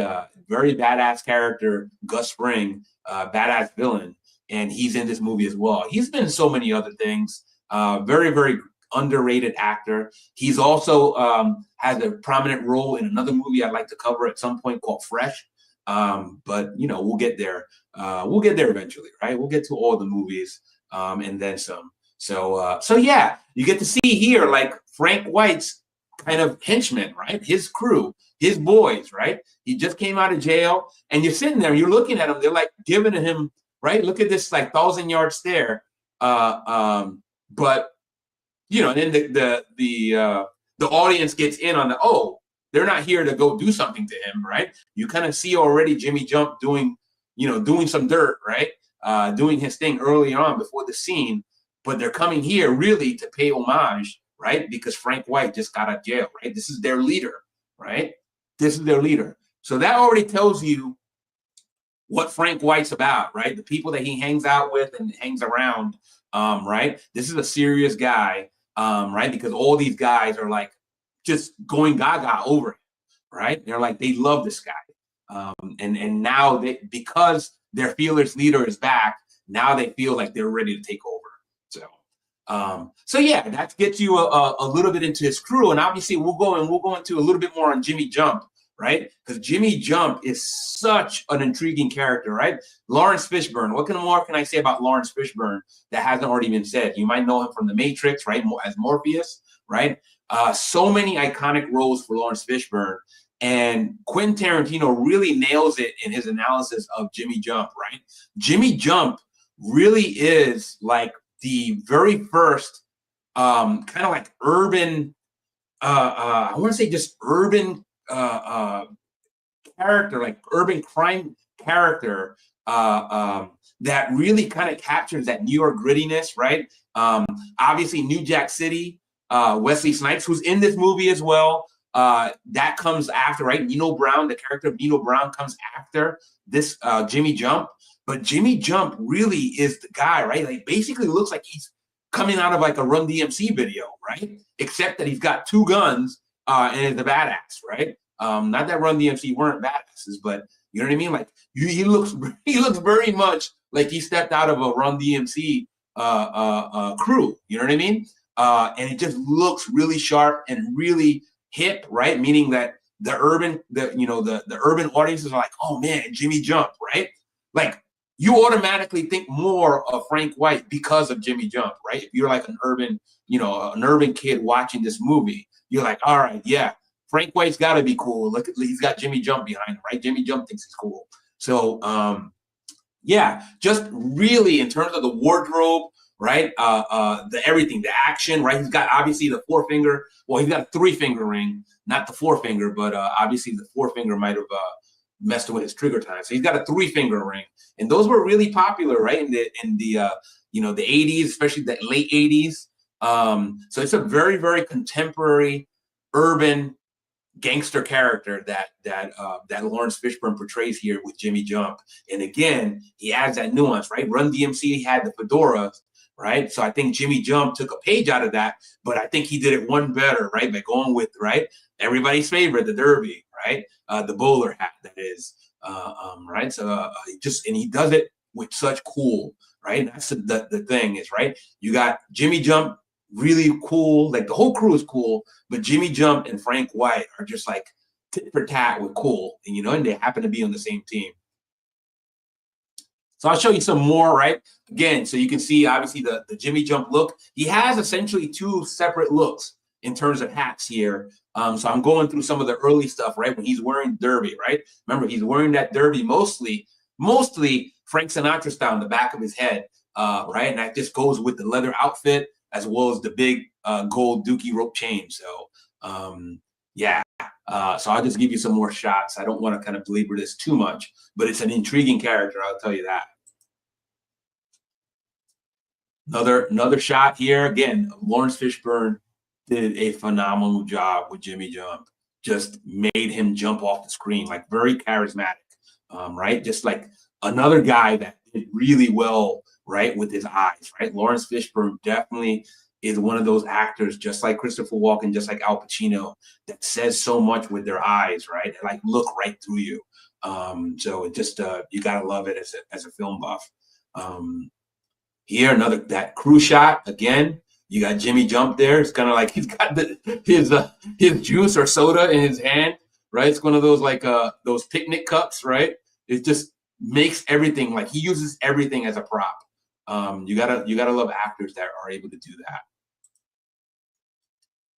Very badass character, Gus Fring, badass villain, and he's in this movie as well. He's been in so many other things. Very, very underrated actor. He's also has a prominent role in another movie I'd like to cover at some point called Fresh. But you know, we'll get there. We'll get there eventually, right? We'll get to all the movies and then some. So yeah, you get to see here like Frank White's kind of henchmen, right? His crew, his boys, right? He just came out of jail, and you're sitting there, you're looking at him. They're like giving him, right? Look at this like 1,000-yard stare. But you know, and then the audience gets in on the, oh, they're not here to go do something to him, right? You kind of see already Jimmy Jump doing, you know, doing some dirt, right? Doing his thing early on before the scene, but they're coming here really to pay homage, right? Because Frank White just got out of jail, right? This is their leader, right? This is their leader. So that already tells you what Frank White's about, right? The people that he hangs out with and hangs around, right? This is a serious guy. Right? Because all these guys are like just going gaga over him, right? They're like, they love this guy. And now they, because their fearless leader is back, now they feel like they're ready to take over. So yeah, that gets you a little bit into his crew. And obviously we'll go into a little bit more on Jimmy Jump, right? Because Jimmy Jump is such an intriguing character, right? Lawrence Fishburne. What more can I say about Lawrence Fishburne that hasn't already been said? You might know him from The Matrix, right? As Morpheus, right? So many iconic roles for Lawrence Fishburne. And Quentin Tarantino really nails it in his analysis of Jimmy Jump, right? Jimmy Jump really is like the very first kind of like urban, I want to say just urban character, like urban crime character that really kind of captures that New York grittiness, right? Obviously, New Jack City, Wesley Snipes, who's in this movie as well. That comes after, right? Nino Brown, the character of Nino Brown comes after this Jimmy Jump. But Jimmy Jump really is the guy, right? Like basically looks like he's coming out of like a Run DMC video, right? Except that he's got 2 guns and is a badass, right? Not that Run DMC weren't badasses, but you know what I mean? Like he looks very much like he stepped out of a Run DMC crew. You know what I mean? And it just looks really sharp and really hip, right? Meaning that the urban audiences are like, oh man, Jimmy Jump, right? Like you automatically think more of Frank White because of Jimmy Jump, right? If you're like an urban kid watching this movie, you're like, all right, yeah, Frank White's got to be cool. Look, he's got Jimmy Jump behind him, right? Jimmy Jump thinks he's cool. So, yeah, just really in terms of the wardrobe, right? The everything, the action, right? He's got obviously the 4-finger. Well, he's got a 3-finger ring, not the 4-finger, but obviously the 4-finger might have messed with his trigger time. So he's got a 3-finger ring, and those were really popular, right? In the the 80s, especially the late 80s. So it's a very, very contemporary urban gangster character that Lawrence Fishburne portrays here with Jimmy Jump. And again, he adds that nuance, right? Run DMC had the fedoras, right? So I think Jimmy Jump took a page out of that, but I think he did it one better, right? By going with, right, everybody's favorite, the derby, right? The bowler hat, that is, right? So he does it with such cool, right? And that's the thing is, right? You got Jimmy Jump, really cool, like the whole crew is cool, but Jimmy Jump and Frank White are just like tit for tat with cool, and and they happen to be on the same team. So I'll show you some more, right? Again, so you can see obviously the Jimmy Jump look. He has essentially 2 separate looks in terms of hats here. So I'm going through some of the early stuff, right? When he's wearing derby, right? Remember, he's wearing that derby mostly Frank Sinatra style on the back of his head, right? And that just goes with the leather outfit as well as the big gold Dookie rope chain. So yeah, so I'll just give you some more shots. I don't want to kind of belabor this too much, but it's an intriguing character, I'll tell you that. Another shot here. Again, Lawrence Fishburne did a phenomenal job with Jimmy Jump. Just made him jump off the screen, like very charismatic, right? Just like another guy that did really well, right, with his eyes, right? Lawrence Fishburne definitely is one of those actors, just like Christopher Walken, just like Al Pacino, that says so much with their eyes, right? They like look right through you. So it just you gotta love it as a film buff. Here, that crew shot again. You got Jimmy Jump there. It's kind of like he's got his juice or soda in his hand, right? It's one of those like those picnic cups, right? It just makes everything, like he uses everything as a prop. You gotta love actors that are able to do that.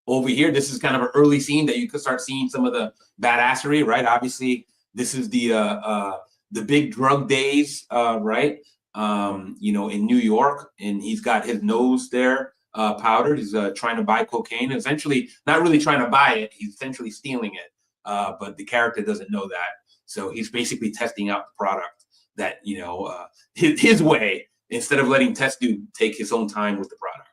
Over here, this is kind of an early scene that you could start seeing some of the badassery, right? Obviously, this is the big drug days, right? You know, in New York, and he's got his nose there powdered. He's trying to buy cocaine. Essentially, not really trying to buy it. He's essentially stealing it. But the character doesn't know that. So he's basically testing out the product that, you know, his way, instead of letting Test Dude take his own time with the product.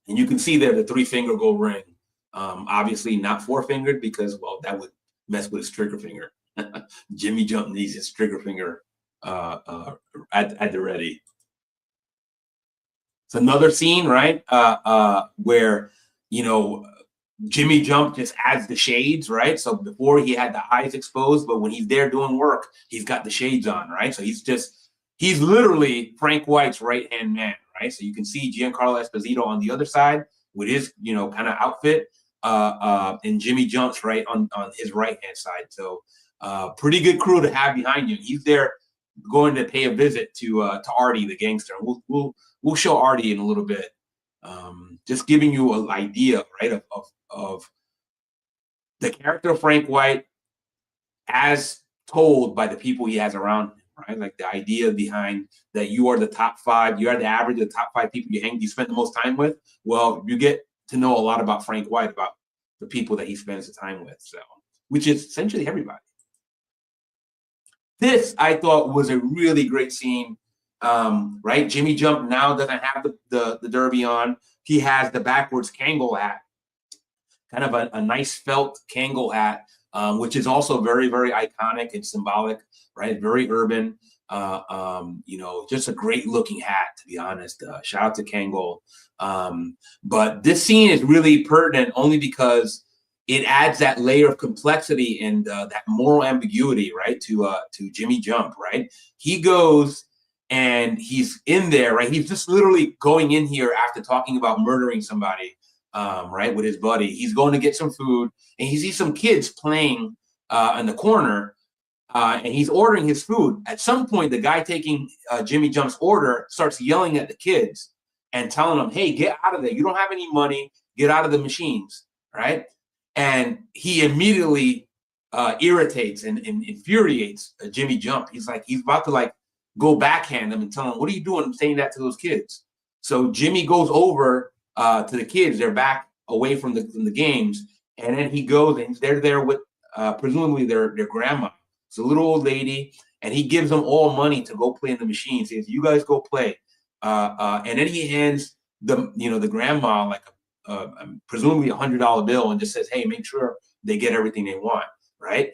And you can see there the 3-finger gold ring. Obviously not 4-fingered because, well, that would mess with his trigger finger. Jimmy Jump needs his trigger finger at the ready. It's another scene, right, where, you know, Jimmy Jump just adds the shades, right? So before he had the eyes exposed, but when he's there doing work, he's got the shades on, right? So he's literally Frank White's right-hand man, right? So you can see Giancarlo Esposito on the other side with his, you know, kind of outfit, and Jimmy Jump's right on his right-hand side. So pretty good crew to have behind you. He's there going to pay a visit to Artie the gangster. We'll show Artie in a little bit. Just giving you an idea, right, of the character of Frank White as told by the people he has around him, right? Like the idea behind that you are the top 5, you are the average of the top 5 people you spend the most time with. Well, you get to know a lot about Frank White, about the people that he spends the time with. So, which is essentially everybody. This, I thought, was a really great scene, right? Jimmy Jump now doesn't have the derby on. He has the backwards Kangol hat, kind of a nice felt Kangol hat, which is also very, very iconic and symbolic, right? Very urban. You know, just a great looking hat, to be honest. Shout out to Kangol. But this scene is really pertinent only because it adds that layer of complexity and that moral ambiguity, right, to Jimmy Jump, right? He goes and he's in there, right? He's just literally going in here after talking about murdering somebody, right, with his buddy. He's going to get some food, and he sees some kids playing in the corner, and he's ordering his food. At some point, the guy taking Jimmy Jump's order starts yelling at the kids and telling them, hey, get out of there. You don't have any money. Get out of the machines, right? And he immediately irritates and infuriates Jimmy Jump. He's about to go backhand him and tell him, what are you doing saying that to those kids? So Jimmy goes over to the kids. They're back away from the games. And then he goes and they're there with presumably their grandma. It's a little old lady. And he gives them all money to go play in the machine. He says, you guys go play. And then he hands the grandma presumably $100 bill and just says, hey, make sure they get everything they want, right?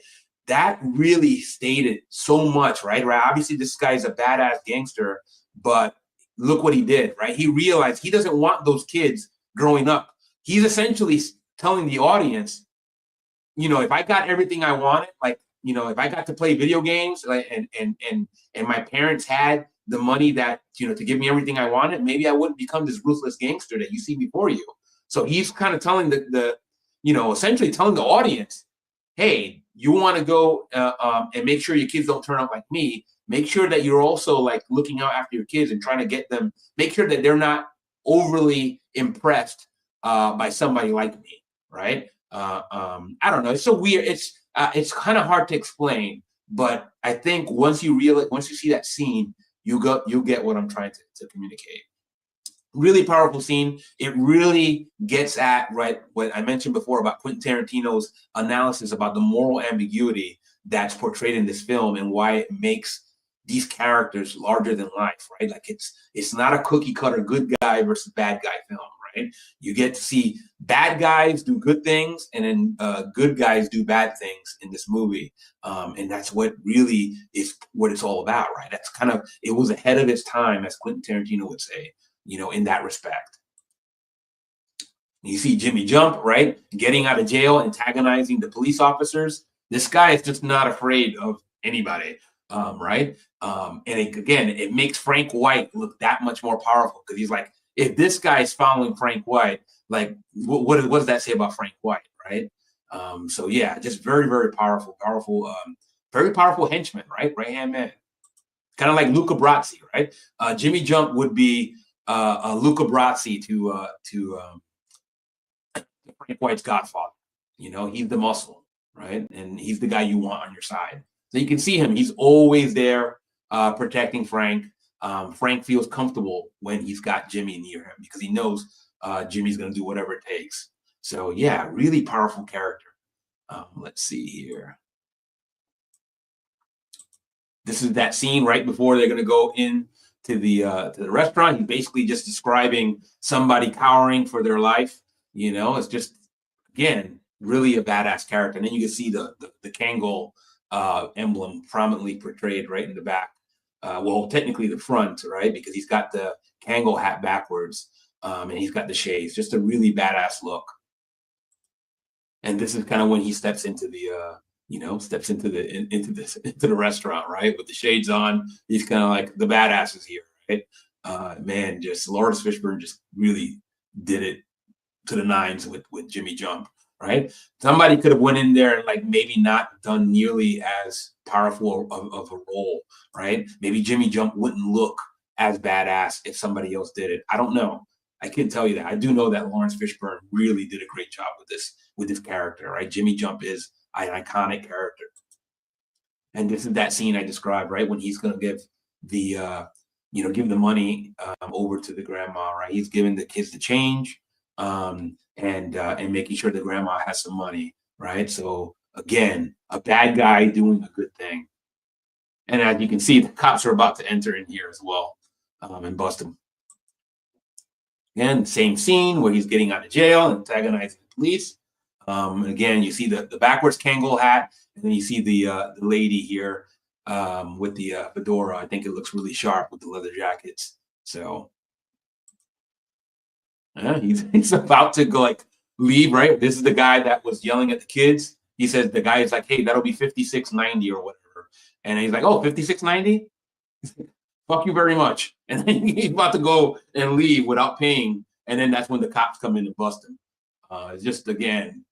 That really stated so much, right? Obviously, this guy's a badass gangster, but look what he did, right? He realized he doesn't want those kids growing up. He's essentially telling the audience, you know, if I got everything I wanted, like, you know, if I got to play video games, and my parents had the money that, you know, to give me everything I wanted, maybe I wouldn't become this ruthless gangster that you see before you. So he's kind of telling essentially telling the audience, hey, you want to go and make sure your kids don't turn out like me. Make sure that you're also looking out after your kids and trying to get them, make sure that they're not overly impressed by somebody like me, right? I don't know. It's so weird. It's kind of hard to explain, but I think once you see that scene, you get what I'm trying to communicate. Really powerful scene. It really gets at, right, what I mentioned before about Quentin Tarantino's analysis about the moral ambiguity that's portrayed in this film and why it makes these characters larger than life, right? Like it's not a cookie cutter good guy versus bad guy film, right? You get to see bad guys do good things, and then good guys do bad things in this movie, and that's what really is what it's all about, right? That's kind of, it was ahead of its time, as Quentin Tarantino would say, you know, in that respect. You see Jimmy Jump, right, getting out of jail, antagonizing the police officers. This guy is just not afraid of anybody, right? Again, it makes Frank White look that much more powerful, because he's like, if this guy is following Frank White, like, what does that say about Frank White, right? So yeah, just very, very powerful, very powerful henchman, right? Right hand man, kind of like Luca Brasi, right? Jimmy Jump would be Luca Brasi to Frank White's godfather. You know, he's the muscle, right? And he's the guy you want on your side. So you can see him. He's always there protecting Frank. Frank feels comfortable when he's got Jimmy near him, because he knows Jimmy's going to do whatever it takes. So yeah, really powerful character. Let's see here. This is that scene right before they're going to go in to the restaurant. He's basically just describing somebody cowering for their life. You know, it's just, again, really a badass character. And then you can see the Kangol emblem prominently portrayed right in the back. Well, technically the front, right? Because he's got the Kangol hat backwards, and he's got the shades. Just a really badass look. And this is kind of when he steps into the, into the restaurant, right? With the shades on. He's kind of like, the badass is here, right? Man, just Lawrence Fishburne just really did it to the nines with Jimmy Jump, right? Somebody could have went in there and like maybe not done nearly as powerful of a role, right? Maybe Jimmy Jump wouldn't look as badass if somebody else did it. I don't know. I can't tell you that. I do know that Lawrence Fishburne really did a great job with this character, right? Jimmy Jump is an iconic character. And this is that scene I described, right? When he's going to give the, give the money over to the grandma, right? He's giving the kids the change, and making sure the grandma has some money, right? So again, a bad guy doing a good thing. And as you can see, the cops are about to enter in here as well, and bust him. Again, same scene where he's getting out of jail, antagonizing the police. Again, you see the backwards Kangol hat, and then you see the lady here with the fedora. I think it looks really sharp with the leather jackets. So he's about to go like leave, right? This is the guy that was yelling at the kids. He says, the guy is like, hey, that'll be $56.90 or whatever. And he's like, oh, $56.90? Fuck you very much. And then he's about to go and leave without paying. And then that's when the cops come in and bust him. It's just, again,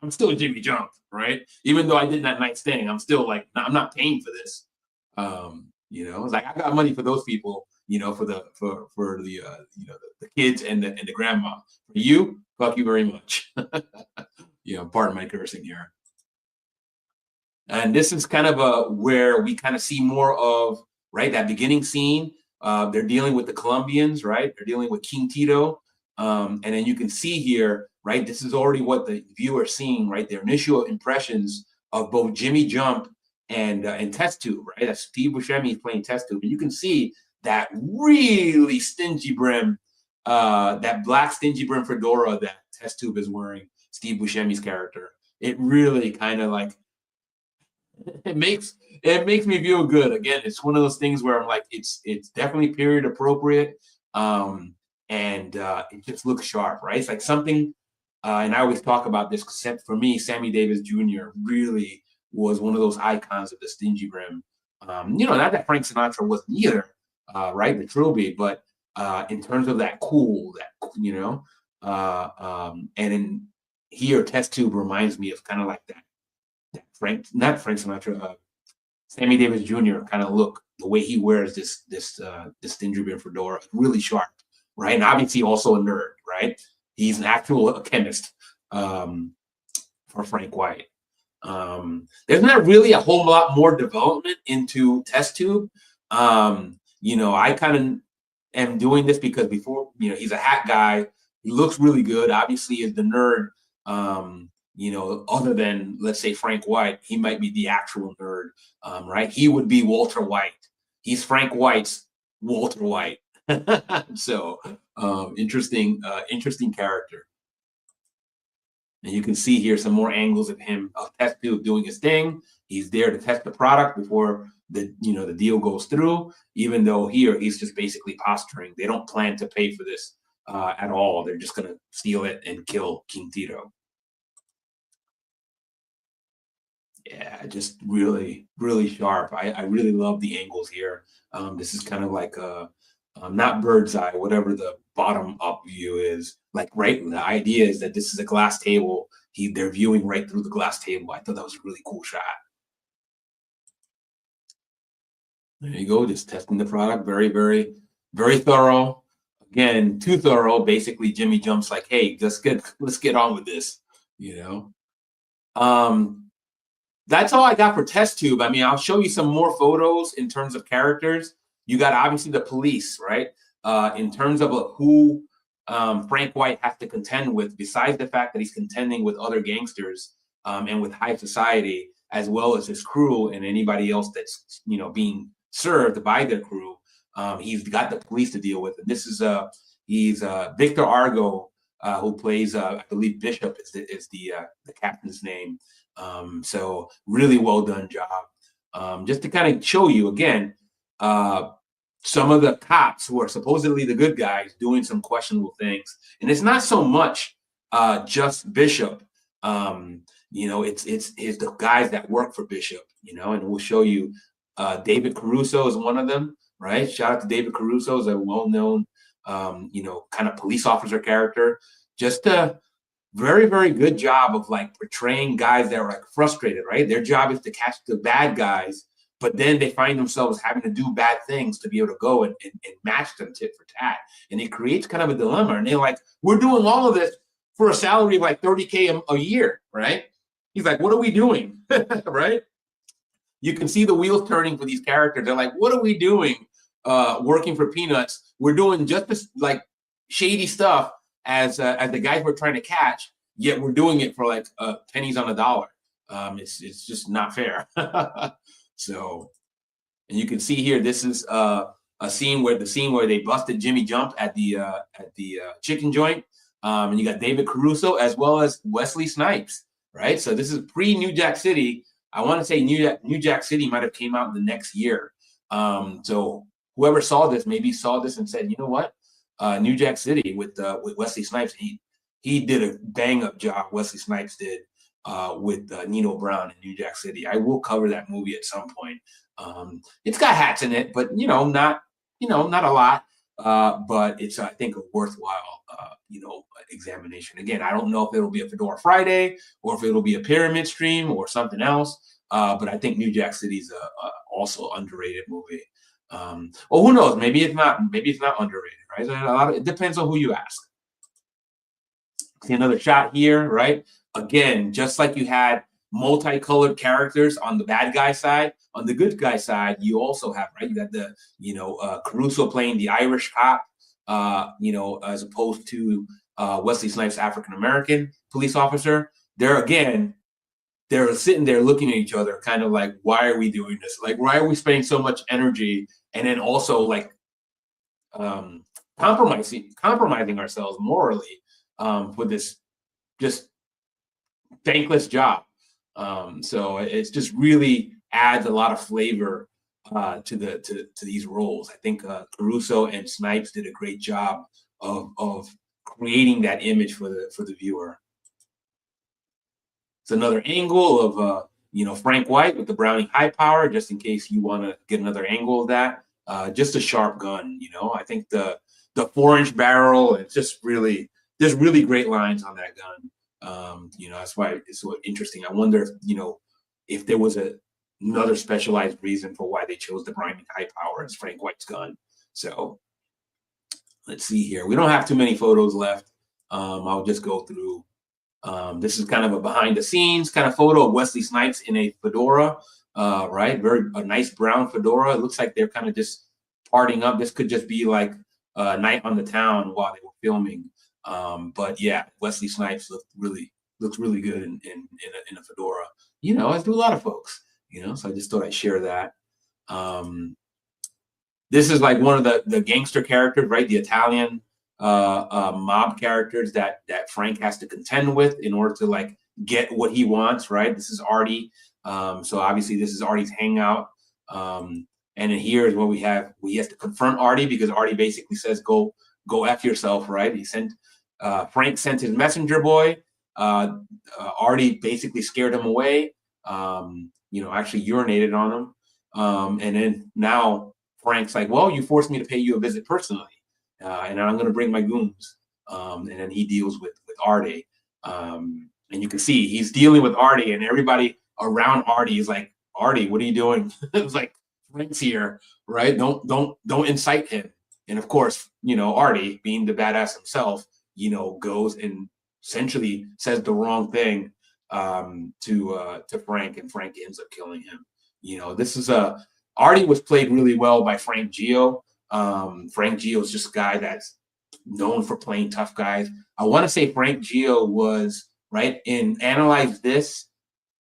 I'm still Jimmy Jump, right? Even though I did that nice thing, I'm still like, I'm not paying for this. It's like, I got money for those people, for the kids and the grandma. For you, fuck you very much. Pardon my cursing here. And this is kind of where we kind of see more of, right, that beginning scene. They're dealing with the Colombians, right? They're dealing with King Tito. And then you can see here, right, this is already what the viewer's seeing, right? Their initial impressions of both Jimmy Jump and Test Tube, right? That's Steve Buscemi is playing Test Tube. And you can see that really stingy brim, that black stingy brim fedora that Test Tube is wearing, Steve Buscemi's character. It really kind of like, it makes me feel good. Again, it's one of those things where I'm like, it's definitely period appropriate. And it just looks sharp, right? It's like something, and I always talk about this, except for me, Sammy Davis Jr. really was one of those icons of the stingy brim. Not that Frank Sinatra wasn't either, right? The Trilby, but in terms of that cool, and then here, Test Tube reminds me of kind of like that not Frank Sinatra, Sammy Davis Jr. kind of look, the way he wears this stingy brim fedora, really sharp, right? And obviously also a nerd, right? He's an actual chemist for Frank White. There's not really a whole lot more development into Test Tube. I kind of am doing this because before, he's a hat guy. He looks really good. Obviously, is the nerd. you know, other than, let's say, Frank White, he might be the actual nerd, right? He would be Walter White. He's Frank White's Walter White. So interesting character. And you can see here some more angles of him, test tube doing his thing. He's there to test the product before the deal goes through. Even though here he's just basically posturing. They don't plan to pay for this at all. They're just gonna steal it and kill King Tito. Yeah, just really, really sharp. I really love the angles here. This is kind of like not bird's eye, whatever the bottom up view is. Like, right, the idea is that this is a glass table. They're viewing right through the glass table. I thought that was a really cool shot. There you go, just testing the product. Very, very, very thorough. Again, too thorough. Basically, Jimmy Jump's like, hey, let's get on with this, you know. That's all I got for test tube. I mean, I'll show you some more photos in terms of characters. You got obviously the police, right? In terms of who Frank White has to contend with, besides the fact that he's contending with other gangsters and with high society, as well as his crew and anybody else that's, you know, being served by their crew. He's got the police to deal with. And this is he's Victor Argo, who plays I believe Bishop is the captain's name. So really well done job. Just to kind of show you again, some of the cops who are supposedly the good guys doing some questionable things. And it's not so much just Bishop. You know, it's the guys that work for Bishop, you know, and we'll show you David Caruso is one of them, right? Shout out to David Caruso, is a well-known, you know, kind of police officer character. Just a very, very good job of like portraying guys that are like frustrated, right? Their job is to catch the bad guys, but then they find themselves having to do bad things to be able to go and match them tit for tat. And it creates kind of a dilemma. And they're like, we're doing all of this for a salary of like $30K a year, right? He's like, what are we doing, right? You can see the wheels turning for these characters. They're like, what are we doing working for peanuts? We're doing just this like shady stuff as the guys we're trying to catch, yet we're doing it for like pennies on a dollar. It's just not fair. So, and you can see here, this is a scene where they busted Jimmy Jump at the chicken joint. And you got David Caruso as well as Wesley Snipes, right? So this is pre-New Jack City. I want to say New Jack City might have came out the next year. So whoever saw this maybe saw this and said, you know what? New Jack City with Wesley Snipes, he did a bang up job. Wesley Snipes did with Nino Brown in New Jack City. I will cover that movie at some point. It's got hats in it, but not a lot. But it's, I think, a worthwhile examination. Again, I don't know if it'll be a Fedora Friday or if it'll be a pyramid stream or something else. But I think New Jack City's also underrated movie. Well, who knows? Maybe it's not underrated, right? It depends on who you ask. See another shot here, right? Again, just like you had multicolored characters on the bad guy side, on the good guy side, you also have, right? You got the, Caruso playing the Irish cop, as opposed to Wesley Snipes, African-American police officer. They're sitting there looking at each other, kind of like, why are we doing this? Like, why are we spending so much energy? And then also like compromising ourselves morally for this just thankless job. So it's just really adds a lot of flavor to these roles. I think Caruso and Snipes did a great job of creating that image for the viewer. It's another angle of Frank White with the Browning high power, just in case you want to get another angle of that. Just a sharp gun, I think the 4-inch barrel, it's just really, there's really great lines on that gun. That's why it's so interesting. I wonder if there was another specialized reason for why they chose the Browning high power as Frank White's gun. So let's see here. We don't have too many photos left. I'll just go through. This is kind of a behind the scenes kind of photo of Wesley Snipes in a fedora, right? A nice brown fedora. It looks like they're kind of just partying up. This could just be like a night on the town while they were filming. But yeah, Wesley Snipes looked really, looks really good in a fedora. You know, as do a lot of folks. You know, so I just thought I'd share that. This is like one of the gangster characters, right? The Italian mob characters that Frank has to contend with in order to like get what he wants, right? This is Artie. So obviously this is Artie's hangout. And then here is what we have. He has to confront Artie because Artie basically says, go F yourself, right? Frank sent his messenger boy. Artie basically scared him away, you know, actually urinated on him. And then now Frank's like, well, you forced me to pay you a visit personally. And I'm going to bring my goons. And then he deals with Artie. And you can see he's dealing with Artie, and everybody around Artie is like, Artie, what are you doing? It was like, Frank's here, right? Don't incite him. And of course, you know, Artie, being the badass himself, you know, goes and essentially says the wrong thing to Frank, and Frank ends up killing him. You know, this is Artie was played really well by Frank Gio. Frank Gio is just a guy that's known for playing tough guys. I want to say Frank Gio was right in Analyze This.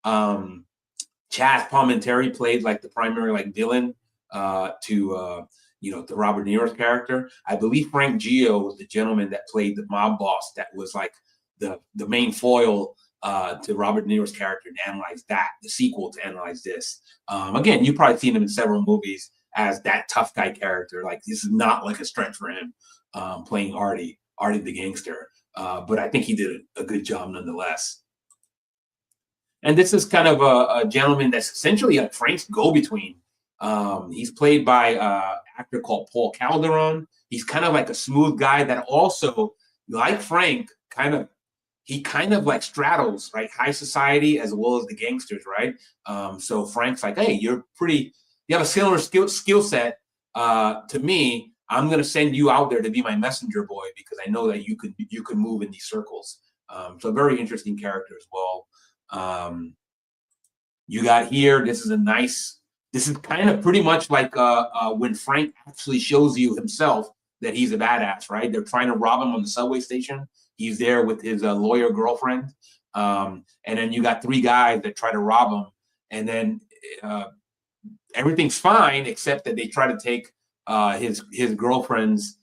Chaz Palminteri played like the primary like villain to you know, the Robert De Niro's character. I believe Frank Gio was the gentleman that played the mob boss that was like the main foil to Robert De Niro's character in Analyze That, the sequel to Analyze This. Again, you've probably seen him in several movies as that tough guy character. Like, this is not like a stretch for him playing Artie the gangster. But I think he did a good job nonetheless. And this is kind of a gentleman that's essentially like Frank's go-between. He's played by an actor called Paul Calderon. He's kind of like a smooth guy that also, like Frank, he kind of like straddles, right, high society as well as the gangsters, right? So Frank's like, hey, you have a similar skill set to me. I'm gonna send you out there to be my messenger boy because I know that you can move in these circles. So very interesting character as well. You got here, this is kind of pretty much like when Frank actually shows you himself that he's a badass, right? They're trying to rob him on the subway station. He's there with his lawyer girlfriend. And then you got three guys that try to rob him. And then everything's fine, except that they try to take his girlfriend's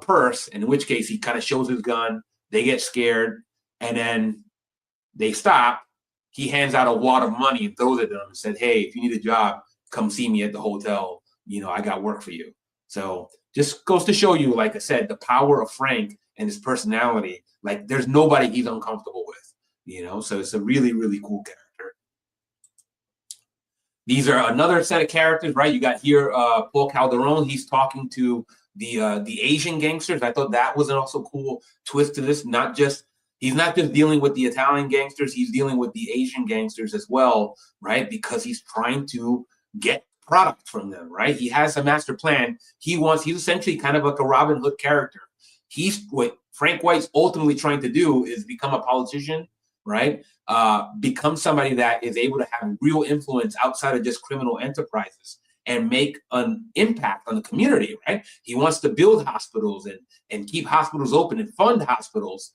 purse, in which case he kind of shows his gun. They get scared, and then they stop. He hands out a wad of money and throws it at them and said, hey, if you need a job, come see me at the hotel. You know, I got work for you. So just goes to show you, like I said, the power of Frank and his personality. Like, there's nobody he's uncomfortable with, you know? So it's a really, really cool character. These are another set of characters, right? You got here Paul Calderon. He's talking to the Asian gangsters. I thought that was an also cool twist to this. He's not just dealing with the Italian gangsters, he's dealing with the Asian gangsters as well, right? Because he's trying to get product from them, right? He has a master plan. He's essentially kind of like a Robin Hood character. What Frank White's ultimately trying to do is become a politician, right? Become somebody that is able to have real influence outside of just criminal enterprises and make an impact on the community, right? He wants to build hospitals and keep hospitals open and fund hospitals.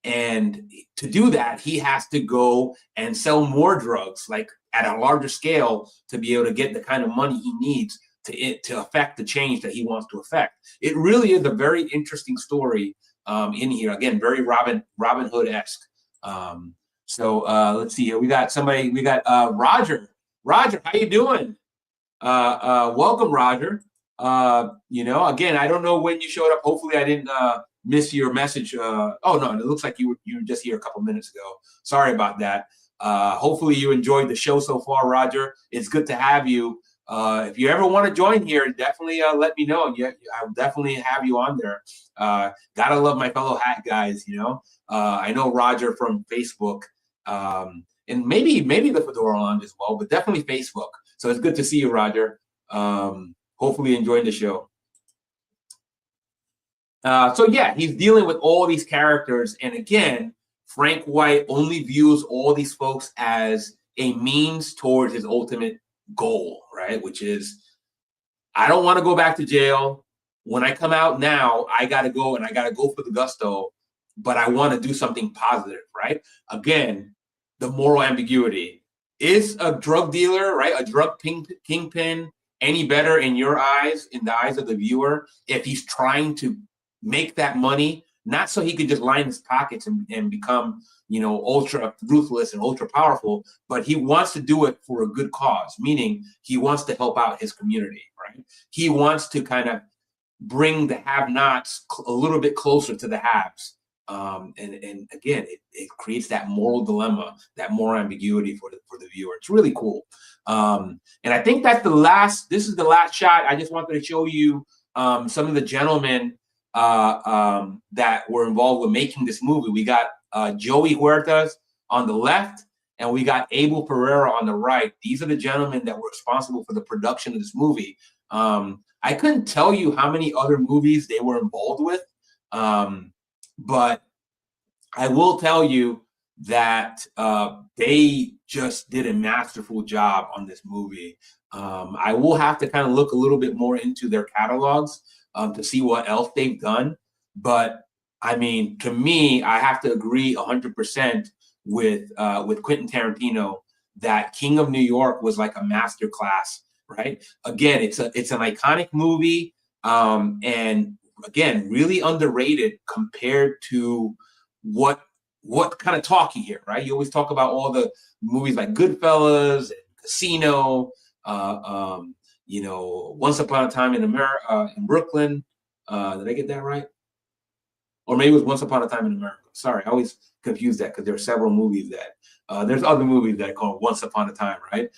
And to do that, he has to go and sell more drugs, like at a larger scale, to be able to get the kind of money he needs to affect the change that he wants to affect. It really is a very interesting story in here. Again, very Robin Hood-esque. So let's see here. We got Roger. Roger, how you doing? Welcome, Roger. You know, again, I don't know when you showed up. Hopefully I didn't miss your message. Oh no, it looks like you were just here a couple minutes ago. Sorry about that. Hopefully you enjoyed the show so far, Roger. It's good to have you. If you ever want to join here, definitely let me know. Yeah, I'll definitely have you on there. Gotta love my fellow hat guys, you know. I know Roger from Facebook, and maybe the Fedora Lounge as well, but definitely Facebook. So it's good to see you, Roger. Hopefully enjoying the show. So yeah, he's dealing with all these characters, and again, Frank White only views all these folks as a means towards his ultimate goal, right? Which is, I don't want to go back to jail. When I come out now, I got to go for the gusto but I want to do something positive, right? Again, the moral ambiguity. Is a drug dealer, right, a drug kingpin, any better in your eyes, in the eyes of the viewer, if he's trying to make that money, not so he could just line his pockets and become, ultra ruthless and ultra powerful, but he wants to do it for a good cause, meaning he wants to help out his community, right? He wants to kind of bring the have-nots a little bit closer to the haves. And again, it creates that moral dilemma, that moral ambiguity for the viewer. It's really cool. And I think that's this is the last shot. I just wanted to show you some of the gentlemen that were involved with making this movie. We got Joey Huertas on the left, and we got Abel Pereira on the right. These are the gentlemen that were responsible for the production of this movie. I couldn't tell you how many other movies they were involved with, but I will tell you that they just did a masterful job on this movie. I will have to kind of look a little bit more into their catalogs to see what else they've done. But I mean, to me, I have to agree 100% with Quentin Tarantino that King of New York was like a masterclass, right? Again, it's an iconic movie, and again, really underrated compared to what kind of talk you hear, right? You always talk about all the movies like Goodfellas, and Casino, Once Upon a Time in America, in Brooklyn. Did I get that right? Or maybe it was Once Upon a Time in America. Sorry, I always confuse that because there are several movies that there's other movies that are called Once Upon a Time, right?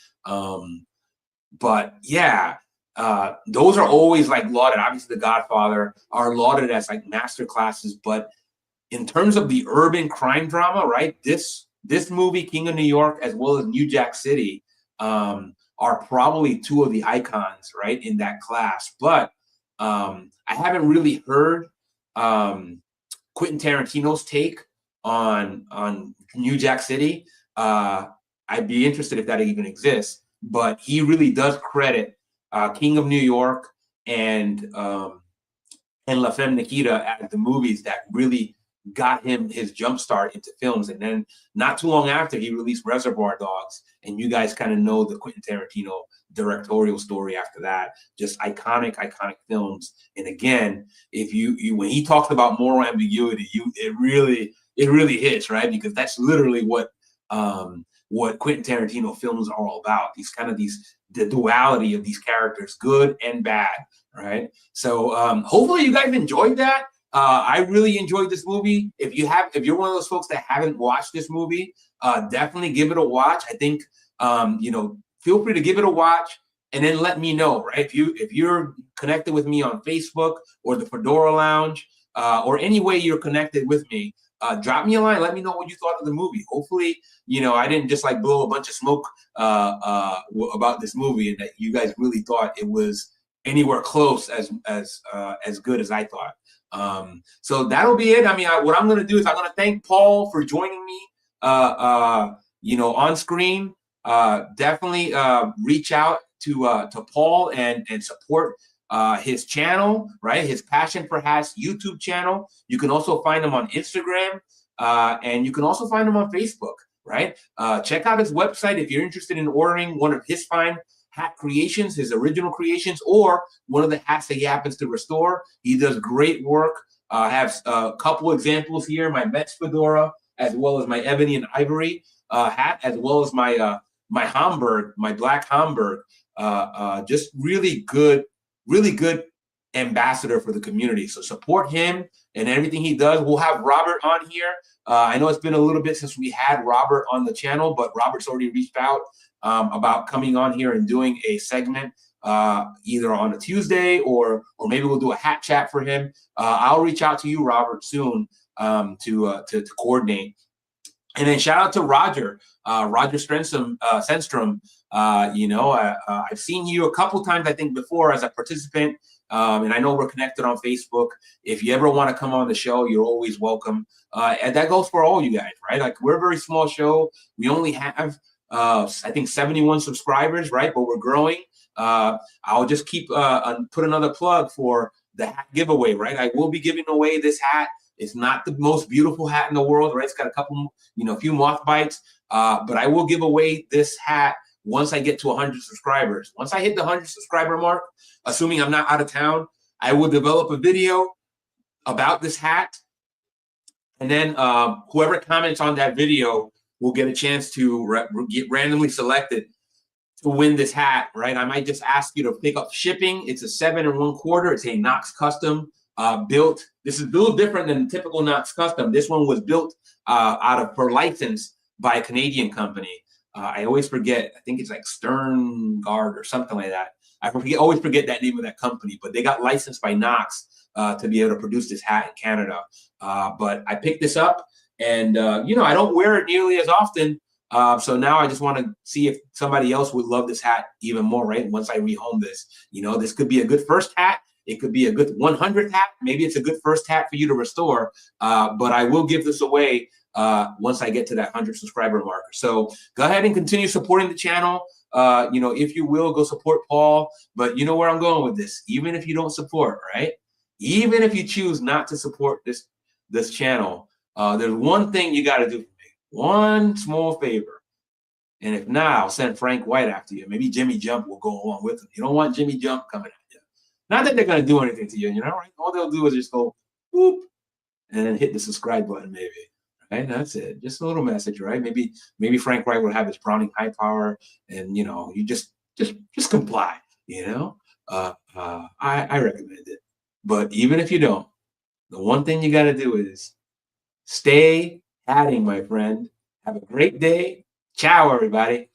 But yeah, those are always like lauded. Obviously, The Godfather are lauded as like master classes. But in terms of the urban crime drama, right? This movie, King of New York, as well as New Jack City, are probably two of the icons, right, in that class. But I haven't really heard Quentin Tarantino's take on New Jack City. I'd be interested if that even exists. But he really does credit King of New York and La Femme Nikita as the movies that really got him his jump start into films. And then not too long after, he released Reservoir Dogs, and you guys kind of know the Quentin Tarantino directorial story after that. Just iconic films. And again, if you when he talks about moral ambiguity, it really hits, right? Because that's literally what Quentin Tarantino films are all about. The duality of these characters, good and bad, right? So hopefully you guys enjoyed that. I really enjoyed this movie. If you're one of those folks that haven't watched this movie, definitely give it a watch. I think feel free to give it a watch and then let me know, right? If you're connected with me on Facebook or the Fedora Lounge, or any way you're connected with me, drop me a line. Let me know what you thought of the movie. Hopefully, I didn't just like blow a bunch of smoke about this movie, and that you guys really thought it was anywhere close as good as I thought. So that'll be it. I mean, what I'm going to do is I'm going to thank Paul for joining me, on screen. Definitely reach out to Paul and support his channel, right? His Passion for Hats YouTube channel. You can also find him on Instagram, and you can also find him on Facebook, right? Check out his website if you're interested in ordering one of his fine hat creations, his original creations, or one of the hats that he happens to restore. He does great work. I have a couple examples here, my Mets Fedora, as well as my ebony and ivory hat, as well as my Hamburg, my black Hamburg. Just really good ambassador for the community. So support him and everything he does. We'll have Robert on here. I know it's been a little bit since we had Robert on the channel, but Robert's already reached out about coming on here and doing a segment either on a Tuesday or maybe we'll do a hat chat for him. I'll reach out to you, Robert, soon to coordinate. And then shout out to Roger Senstrom. I've seen you a couple times, I think, before as a participant, and I know we're connected on Facebook. If you ever want to come on the show, you're always welcome. And that goes for all you guys, right? Like, we're a very small show. We only have, I think, 71 subscribers, right? But we're growing. I'll just keep put another plug for the hat giveaway, right? I will be giving away this hat It's not the most beautiful hat in the world, right? It's got a couple, a few moth bites, but I will give away this hat once I get to 100 subscribers. Once I hit the 100 subscriber mark, assuming I'm not out of town, I will develop a video about this hat. And then whoever comments on that video will get a chance to get randomly selected to win this hat, right? I might just ask you to pick up shipping. It's a 7 1/4. It's a Knox custom built. This is a little different than typical Knox custom. This one was built for license by a Canadian company. I always forget. I think it's like Stern Guard or something like that. Always forget that name of that company, but they got licensed by Knox to be able to produce this hat in Canada. But I picked this up, and I don't wear it nearly as often. So now I just want to see if somebody else would love this hat even more, right? Once I rehome this, this could be a good first hat. It could be a good 100th hat. Maybe it's a good first hat for you to restore. But I will give this away once I get to that 100 subscriber marker. So go ahead and continue supporting the channel. If you will, go support Paul. But you know where I'm going with this. Even if you don't support, right? Even if you choose not to support this channel, there's one thing you got to do. One small favor. And if not, I'll send Frank White after you. Maybe Jimmy Jump will go along with him. You don't want Jimmy Jump coming at you. Not that they're going to do anything to you, right? All they'll do is just go, whoop, and then hit the subscribe button, maybe. Right? That's it. Just a little message, right? Maybe Frank White will have his Browning high power, and, you just comply, I recommend it. But even if you don't, the one thing you got to do is stay hatting, my friend. Have a great day. Ciao, everybody.